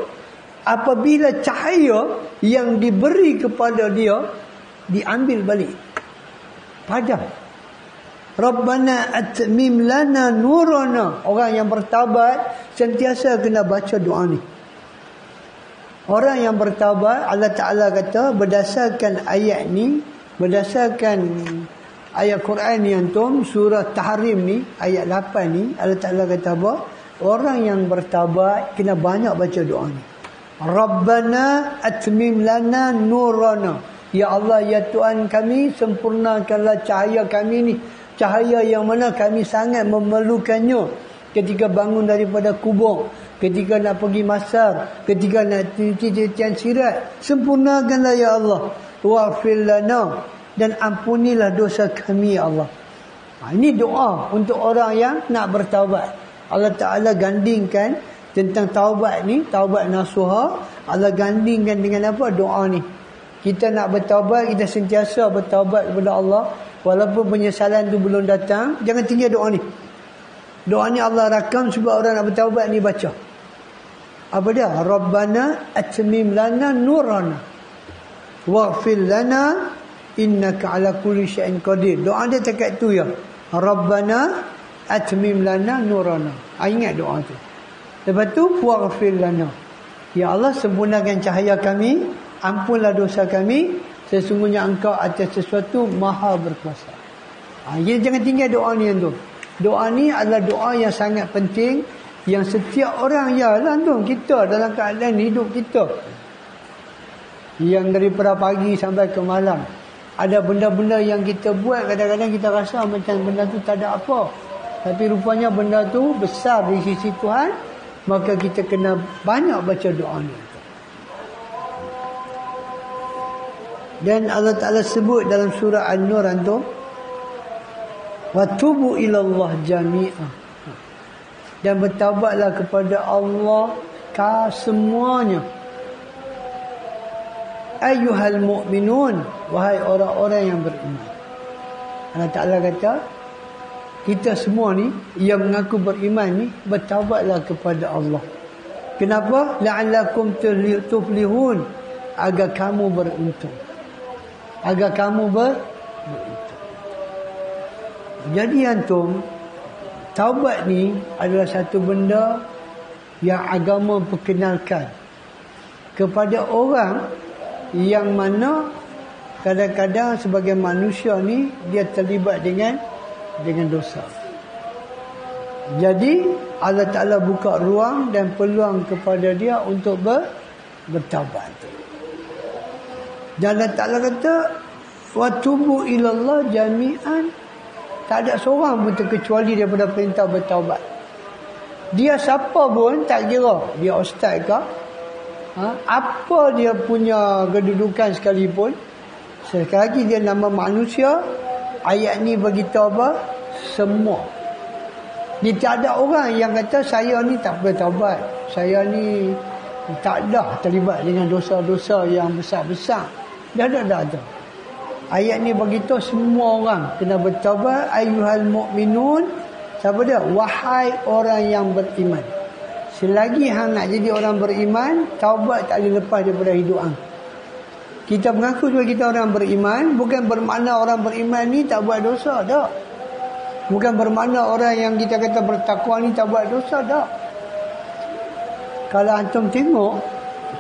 apabila cahaya yang diberi kepada dia diambil balik, padam. Rabbana atmim lana nurana. Orang yang bertaubat sentiasa kena baca doa ni. Orang yang bertaubat, Allah Ta'ala kata berdasarkan ayat ni, berdasarkan ayat Quran ni antum, surah Tahrim ni, ayat 8 ni, Allah Ta'ala kata apa? Orang yang bertaubat kena banyak baca doa ni. Rabbana atmim lana nurana. Ya Allah, ya Tuhan kami, sempurnakanlah cahaya kami ni. Cahaya yang mana kami sangat memerlukannya ketika bangun daripada kubur, ketika nak pergi masar, ketika nak cuci-cucian sirat. Sempurnakanlah ya Allah. Waghfir lana, dan ampunilah dosa kami ya Allah. Ini doa untuk orang yang nak bertaubat. Allah Ta'ala gandingkan tentang taubat ni, taubat nasuha, Allah gandingkan dengan apa? Doa ni. Kita nak bertaubat, kita sentiasa bertaubat kepada Allah. Walaupun penyesalan tu belum datang, jangan tinggal doa ni. Doa ni Allah rakam sebab orang nak bertaubat ni baca. Apa dia? Rabbana atmim lana nurana waghfir lana innaka ala kulli syai'in qadir. Doa dia dekat tu ya. Rabbana atmim lana nurana. Ingat doa tu. Lepas tu waghfir lana. Ya Allah, sempurnakan cahaya kami, ampunlah dosa kami, sesungguhnya Engkau atas sesuatu maha berkuasa. Jadi jangan tinggal doa ni tu. Doa ni adalah doa yang sangat penting, yang setiap orang, ya lah tu, kita dalam keadaan hidup kita yang daripada pagi sampai ke malam, ada benda-benda yang kita buat, kadang-kadang kita rasa macam benda tu tak ada apa, tapi rupanya benda tu besar di sisi Tuhan. Maka kita kena banyak baca doa ni. Dan Allah Ta'ala sebut dalam surah An-Nur antum, watubu ilallah jami'ah, dan bertaubatlah kepada Allah semuanya. Ayyuhal mu'minun, wahai orang-orang yang beriman. Allah Ta'ala kata kita semua ni yang mengaku beriman ni bertaubatlah kepada Allah. Kenapa? La'allakum tuflihun, agar kamu beruntung. Agar kamu beruntung. Jadi antum, taubat ni adalah satu benda yang agama perkenalkan kepada orang yang mana kadang-kadang sebagai manusia ni dia terlibat dengan dosa. Jadi Allah Ta'ala buka ruang dan peluang kepada dia untuk bertaubat. Dan Allah Ta'ala kata watubu ilallah jami'an. Tak ada seorang pun terkecuali daripada perintah bertaubat. Dia siapa pun tak kira, dia ustaz ke, apa dia punya kedudukan sekalipun, sekali dia nama manusia. Ayat ni beritahu apa? Semua. Dia tak ada orang yang kata saya ni tak bertaubat, saya ni tak dah terlibat dengan dosa-dosa yang besar-besar. Dah ada. Ayat ni beritahu semua orang kena bertaubat. Ayyuhal mu'minun, siapa dia? Wahai orang yang beriman. Selagi hang nak jadi orang beriman, taubat tak boleh lepas daripada hidup hang. Kita mengaku sebagai kita orang beriman, bukan bermakna orang beriman ni tak buat dosa, tak. Bukan bermakna orang yang kita kata bertakwa ni tak buat dosa, tak. Kalau antum tengok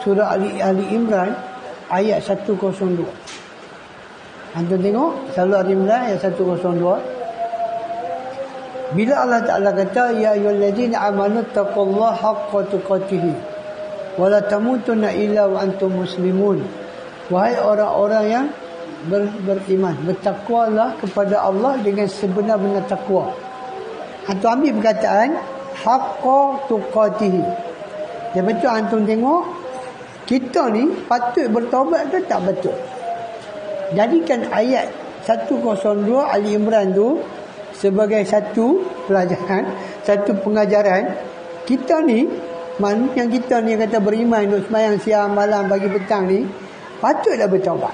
surah Ali Imran ayat 102. Antum tengok surah Ali Imran ayat 102. Bila Allah Ta'ala kata ya ayyuhallazina amanu taqullaha haqqa tuqatih wa la tamutunna illa wa antum muslimun. Wahai orang-orang yang beriman, bertakwalah kepada Allah dengan sebenar-benar takwa. Antum ambil perkataan haqqa tuqatih. Dia betul antum tengok, kita ni patut bertaubat ke tak betul? Jadikan ayat 102 Ali Imran tu sebagai satu pelajaran, satu pengajaran. Kita ni, yang kita ni yang kata beriman, duk sembahyang siang malam pagi petang ni, patutlah bertaubat.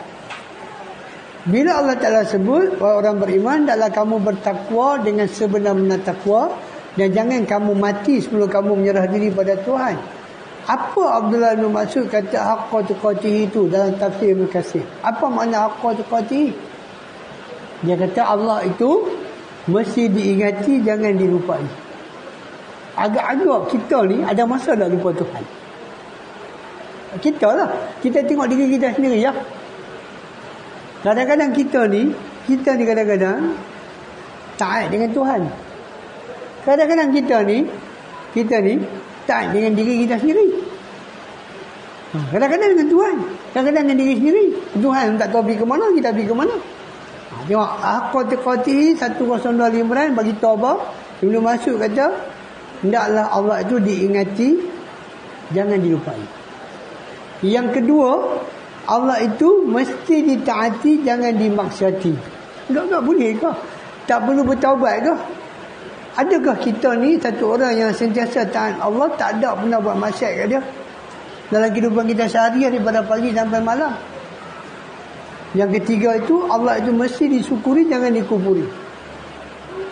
Bila Allah Ta'ala sebut orang beriman, adalah kamu bertakwa dengan sebenar-benar takwa, dan jangan kamu mati sebelum kamu menyerah diri pada Tuhan. Apa Abdullah bin Mas'ud kata haqqa tuqatih itu dalam tafsir Ibn Katsir? Apa makna haqqa tuqatih? Dia kata Allah itu mesti diingati, jangan dilupai. Agak-agak kita ni ada masa nak lupa Tuhan. Kita lah. Kita tengok diri kita sendiri ya. Kadang-kadang kita ni kadang-kadang taat dengan Tuhan. Kadang-kadang kita ni taat dengan diri kita sendiri. Kadang-kadang dengan Tuhan, kadang-kadang dengan diri sendiri. Tuhan tak tahu pergi ke mana, kita pergi ke mana. Tengok Al-Qatihi 102 Imran bagi tahu apa? Sebelum masuk kata, hendaklah Allah itu diingati, jangan dilupai. Yang kedua, Allah itu mesti ditaati, jangan dimaksiati. Tak boleh ke? Tak perlu bertaubat ke? Adakah kita ni satu orang yang sentiasa taat Allah, tak ada pernah buat maksiat kat dia dalam kehidupan kita sehari daripada pagi sampai malam? Yang ketiga itu, Allah itu mesti disyukuri, jangan dikufuri.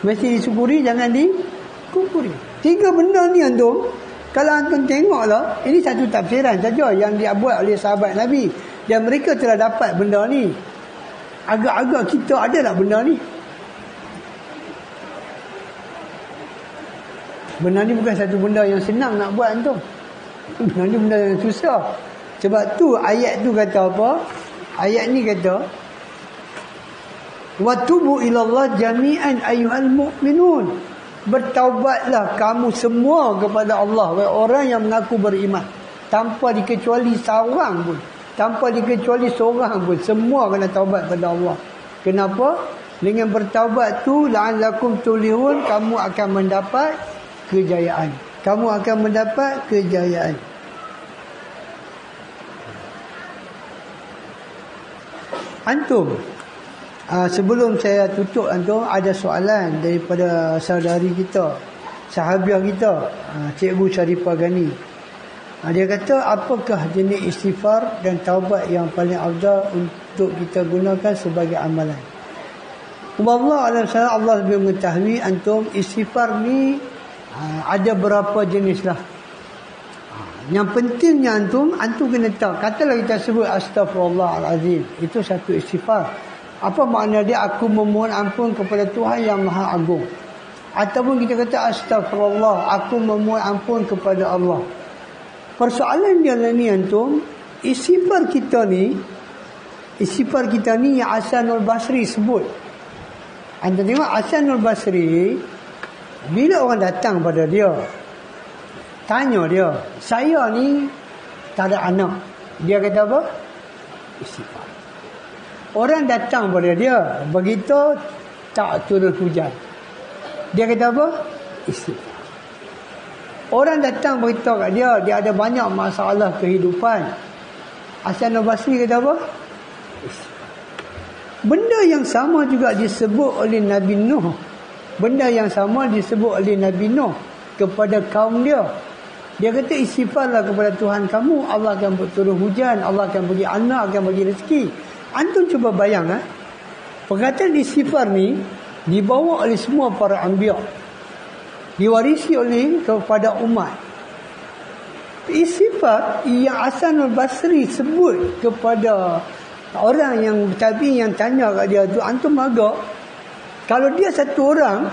Mesti disyukuri, jangan dikufuri. 3 benda ni antum, kalau antum tengoklah, ini satu tafsiran saja yang dibuat oleh sahabat Nabi, dan mereka telah dapat benda ni. Agak-agak kita ada tak benda ni? Benda ni bukan satu benda yang senang nak buat antum. Benda ni benda yang susah. Sebab tu ayat tu kata apa? Ayat ni kata, wa tubu ilallah jami'an ayyuhal mu'minun. Bertaubatlah kamu semua kepada Allah, wahai orang yang mengaku beriman, tanpa dikecuali seorang pun. Tanpa dikecuali seorang pun, semua kena taubat pada Allah. Kenapa? Dengan bertaubat tu la'allakum tulihun, kamu akan mendapat kejayaan. Kamu akan mendapat kejayaan. Antum, sebelum saya tutup antum, ada soalan daripada saudari kita, sahabiah kita, Cikgu Sharifah Ghani. Dia kata, apakah jenis istighfar dan taubat yang paling afdal untuk kita gunakan sebagai amalan? Allah lebih mengetahui antum. Istighfar ni ada berapa jenis lah. Yang pentingnya antum kena tahu. Katalah kita sebut Astaghfirullahalazim, itu satu istighfar. Apa makna dia? Aku memohon ampun kepada Tuhan yang Maha Agung. Ataupun kita kata Astaghfirullah, aku memohon ampun kepada Allah. Persoalan dia lah ni antum, istighfar kita ni yang Hasanul Basri sebut. Antum tengok Hasanul Basri, bila orang datang pada dia, tanya dia, saya ni tak ada anak, dia kata apa? Istighfar. Orang datang pada dia, begitu tak turun hujan, dia kata apa? Istighfar. Orang datang beritahu kat dia, dia ada banyak masalah kehidupan, Hasanul Basri kata apa? Istighfar. Benda yang sama juga disebut oleh Nabi Nuh. Benda yang sama disebut oleh Nabi Nuh kepada kaum dia. Dia kata, istighfarlah kepada Tuhan kamu, Allah akan berturun hujan, Allah akan bagi anak, akan bagi rezeki. Antum cuba bayang, perkataan istighfar ni dibawa oleh semua para anbiya, diwarisi oleh kepada umat. Istighfar yang Hasanul Basri sebut kepada orang yang tabi'in yang tanya kat dia tu, antum agak, kalau dia satu orang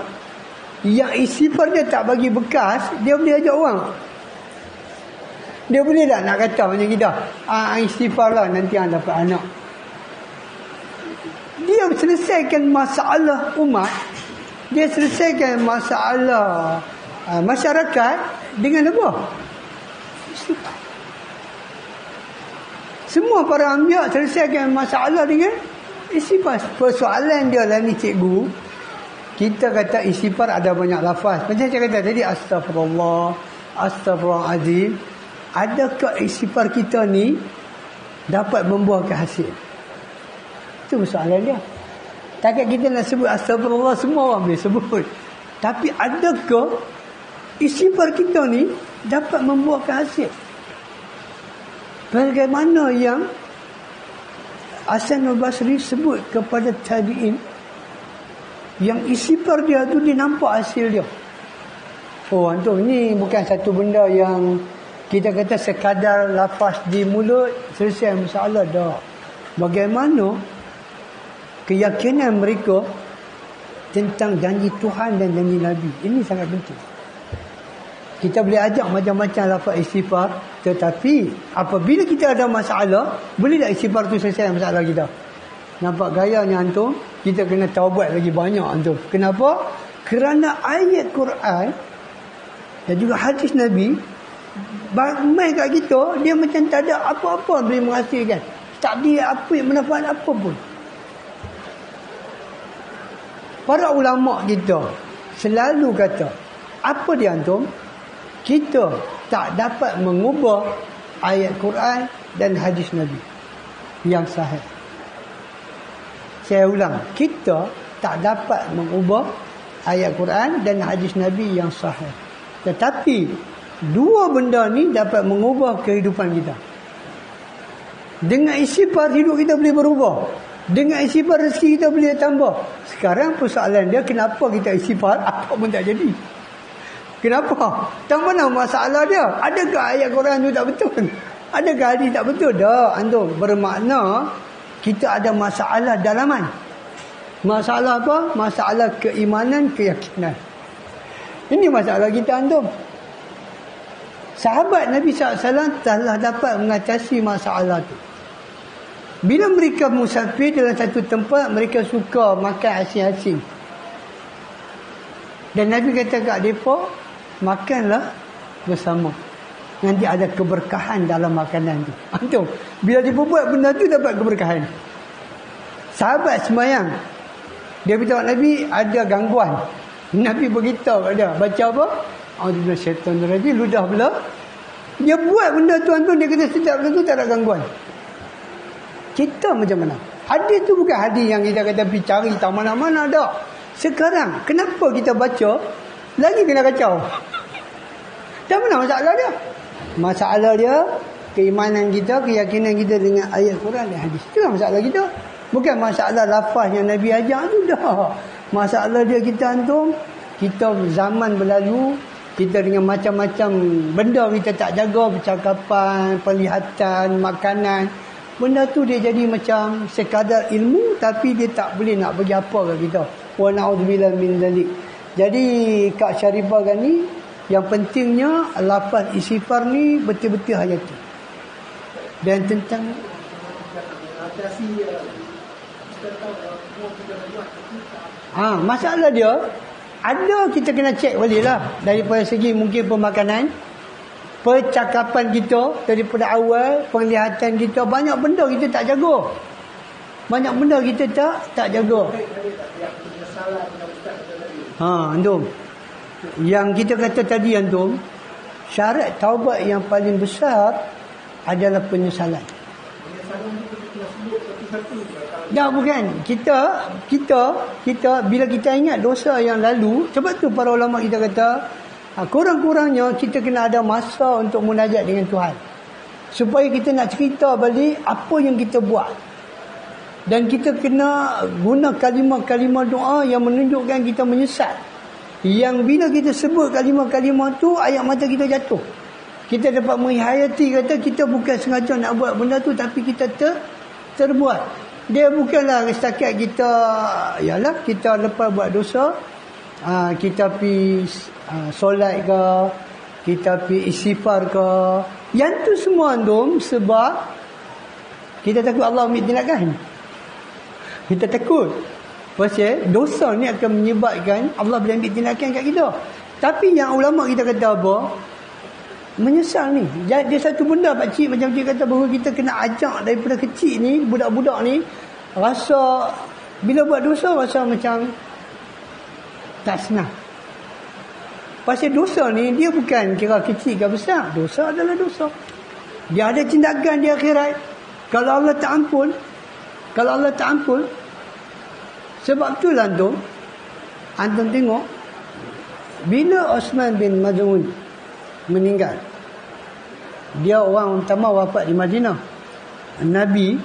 yang istighfar dia tak bagi bekas, dia boleh ajak orang. Dia boleh tak nak kata macam kita, istighfar lah nanti anda dapat anak. Dia selesaikan masalah umat, dia selesaikan masalah masyarakat dengan apa? Istighfar. Semua para anbiya selesaikan masalah dengan istighfar. Persoalan dia lah ni cikgu, kita kata istighfar ada banyak lafaz. Macam saya kata tadi, Astaghfirullah, Astaghfirullahalazim. Adakah istighfar kita ni dapat membuahkan hasil? Itu persoalan dia. Takkan kita nak sebut Astaghfirullah, semua orang boleh sebut. Tapi adakah istighfar kita ni dapat membuahkan hasil? Bagaimana yang Hasanul Basri sebut kepada tabi'in, yang istighfar dia tu dia nampak hasil dia. Oh antum, ni bukan satu benda yang kita kata sekadar lafaz di mulut selesai masalah dah. Bagaimana keyakinan mereka tentang janji Tuhan dan janji Nabi, ini sangat penting. Kita boleh ajak macam-macam lafaz istighfar, tetapi apabila kita ada masalah, boleh tak istighfar tu selesai masalah kita? Nampak gayanya antum? Kita kena taubat lagi banyak antum. Kenapa? Kerana ayat Quran dan juga hadis Nabi main kat kita, dia macam tak ada apa-apa boleh menghasilkan. Tak ada apa yang manfaat apa pun. Para ulama kita selalu kata, apa dia antum? Kita tak dapat mengubah ayat Quran dan hadis Nabi yang sahih. Saya ulang, kita tak dapat mengubah ayat Quran dan hadis Nabi yang sahih. Tetapi dua benda ni dapat mengubah kehidupan kita. Dengan istighfar hidup kita boleh berubah. Dengan istighfar rezeki kita boleh tambah. Sekarang persoalan dia, kenapa kita istighfar apa pun tak jadi? Kenapa? Tak mana masalah dia? Adakah ayat Quran tu tak betul? Adakah hadis tak betul? Dah, antum. Bermakna kita ada masalah dalaman. Masalah apa? Masalah keimanan, keyakinan. Ini masalah kita antum. Sahabat Nabi SAW telah dapat mengatasi masalah itu. Bila mereka musafir dalam satu tempat, mereka suka makan asing-asing. Dan Nabi kata kat mereka, makanlah bersama. Nanti ada keberkahan dalam makanan tu. Antum, bila dia buat benda tu dapat keberkahan. Sahabat semayang, dia beritahu Nabi ada gangguan. Nabi beritahu kat dia, baca apa? A'udzubillahi minasyaitanir rajim, ludah belah. Dia buat benda tu antum, dia kata setiap benda tu tak ada gangguan. Kita macam mana? Hadis tu bukan hadis yang kita kata pergi cari tak mana-mana dah. Sekarang kenapa kita baca lagi kena kacau? Tak mana masalah dia? Masalah dia keimanan kita, keyakinan kita dengan ayat Quran dan hadis. Itulah masalah kita. Bukan masalah lafaz yang Nabi ajar tu dah. Masalah dia kita antum, kita zaman berlalu, kita dengan macam-macam benda kita tak jaga, percakapan, penglihatan, makanan. Benda tu dia jadi macam sekadar ilmu, tapi dia tak boleh nak bagi apa kat kita. Wa na'udzubillah min dzalik. Jadi Kak Syarifah kan ni, yang pentingnya lafaz istighfar ni betul-betul hayati. Dan tentang masalah dia ada, kita kena cek balik lah. Daripada segi mungkin pemakanan, percakapan kita daripada awal, penglihatan kita, banyak benda kita tak jaga. Banyak benda kita tak jaga. Antum, yang kita kata tadi antum, syarat taubat yang paling besar adalah penyesalan. Dah bukan. Kita bila kita ingat dosa yang lalu, sebab tu para ulama kita kata, kurang-kurangnya kita kena ada masa untuk munajat dengan Tuhan. Supaya kita nak cerita balik apa yang kita buat. Dan kita kena guna kalimah-kalimah doa yang menunjukkan kita menyesal. Yang bila kita sebut kalimah-kalimah tu, ayat mata kita jatuh. Kita dapat menghayati, kata kita bukan sengaja nak buat benda tu, tapi kita terbuat. Dia bukanlah setakat kita, yalah kita lepas buat dosa, kita pergi solat ke, kita pergi istighfar ke. Yang tu semua antum sebab kita takut Allah ambil tindakan. Kita takut pasal dosa ni akan menyebabkan Allah boleh ambil tindakan kat kita. Tapi yang ulama kita kata apa? Menyesal ni. Dia satu benda pakcik, macam cik kata bahawa kita kena ajak daripada kecil ni, budak-budak ni rasa bila buat dosa rasa macam tak senang. Pasal dosa ni dia bukan kira kecil ke besar. Dosa adalah dosa. Dia ada tindakan di akhirat. Kalau Allah tak ampun, sebab itulah antum tengok bila Osman bin Maz'un meninggal, dia orang utama wafat di Madinah. Nabi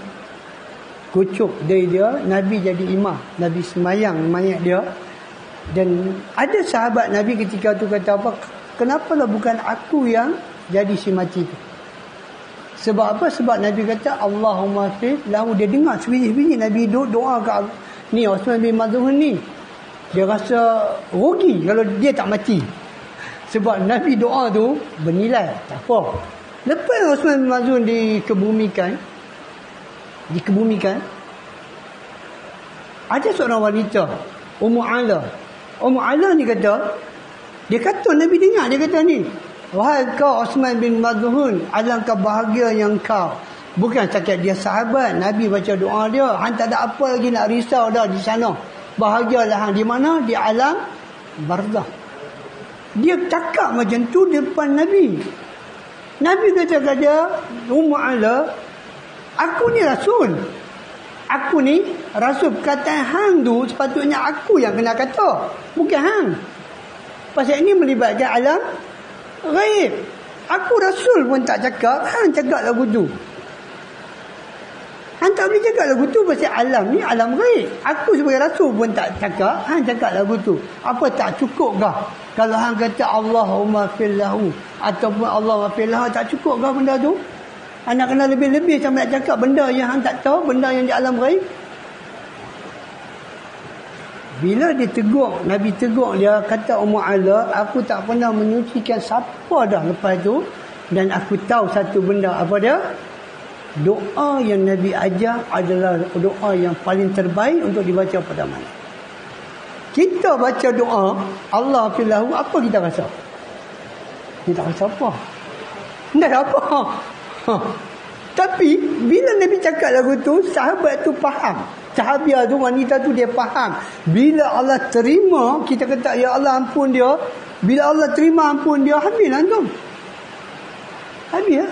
kucuk dari dia, Nabi jadi imam, Nabi semayang mayat dia. Dan ada sahabat Nabi ketika tu kata apa, kenapalah bukan aku yang jadi si mati tu. Sebab apa? Sebab Nabi kata Allahumma fir lahu. Dia dengar sebiji-biji Nabi doa kat ni Osman bin Maz'un ni. Dia rasa rugi kalau dia tak mati. Sebab Nabi doa tu bernilai. Tak apa. Lepas Osman bin Mazun dikebumikan, ada seorang wanita, Ummu Ala ni kata, dia kata Nabi dengar, dia kata ni, wahai kau Osman bin Mazun, alangkah bahagia yang kau. Bukan setakat dia sahabat, Nabi baca doa dia, hang tak ada apa lagi nak risau dah di sana. Bahagialah hang di mana? Di alam barzakh. Dia cakap macam tu depan Nabi. Nabi kata kepada Ummu Ala, aku ni rasul. Aku ni rasul. Perkataan hang tu sepatutnya aku yang kena kata, bukan hang. Pasal ini melibatkan alam ghaib. Aku rasul pun tak cakap, hang cakap lagu tu. Hang tak boleh cakap lagu tu pasal alam ni alam ghaib. Aku sebagai rasul pun tak cakap, hang cakap lagu tu. Apa tak cukup kah? Kalau hang kata Allahumma fillahu ataupun Allahumma fillahu, tak cukup kah benda tu? Hang nak kena lebih-lebih sampai nak cakap benda yang hang tak tahu, benda yang di alam ghaib. Bila dia tegur, Nabi tegur dia, kata Ummu Ala, aku tak pernah menyucikan siapa dah lepas tu, dan aku tahu satu benda. Apa dia? Doa yang Nabi ajar adalah doa yang paling terbaik untuk dibaca pada malam. Kita baca doa Allah filahu, apa kita rasa? Kita tak rasa apa. Tak ada apa. Tapi bila Nabi cakap lagu tu, sahabat tu faham. Sahabiah tu, wanita tu, dia faham. Bila Allah terima, kita kata ya Allah ampun dia. Bila Allah terima ampun dia, habis antum. Habis ya.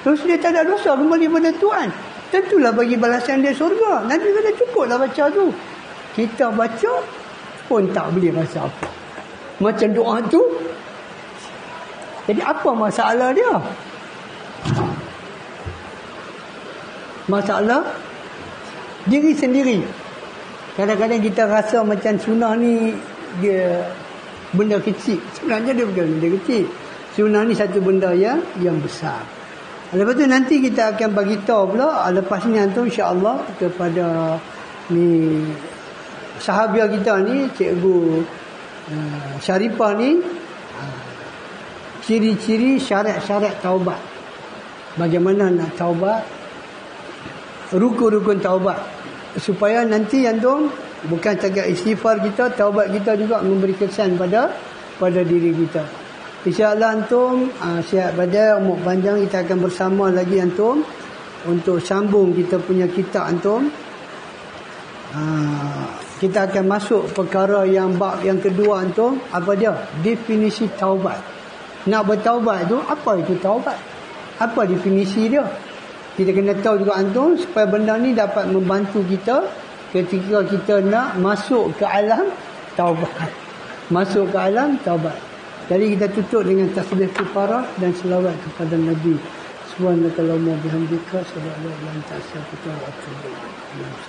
Terus dia tak ada dosa, kembali pada Tuhan. Tentulah bagi balasan dia surga. Nabi kata cukuplah baca tu. Kita baca pun tak boleh rasa apa. Macam doa tu. Jadi apa masalah dia? Masalah diri sendiri. Kadang-kadang kita rasa macam sunnah ni dia benda kecil. Sebenarnya dia bukan benda kecil. Sunnah ni satu benda yang besar. Lepas tu nanti kita akan bagi tahu pula lepas ni antum insya-Allah kepada ni sahabiah kita ni, Cikgu Syarifah ni, ciri-ciri syarat-syarat taubat. Bagaimana nak taubat? Rukun-rukun taubat. Supaya nanti antum bukan cakap istighfar kita, taubat kita juga memberi kesan pada diri kita. InsyaAllah antum sihat badan, umur panjang. Kita akan bersama lagi antum untuk sambung kita punya kitab antum. Kita akan masuk perkara yang bab yang kedua antum. Apa dia? Definisi taubat. Nak bertaubat tu, apa itu taubat? Apa definisi dia? Kita kena tahu juga antum supaya benda ni dapat membantu kita ketika kita nak masuk ke alam taubat. Masuk ke alam taubat. Jadi kita tutup dengan tasbih kafarah dan selawat kepada Nabi. Subhanakallahumma bihamdika asyhadu an la ilaha illa anta astaghfiruka wa atubu ilaik.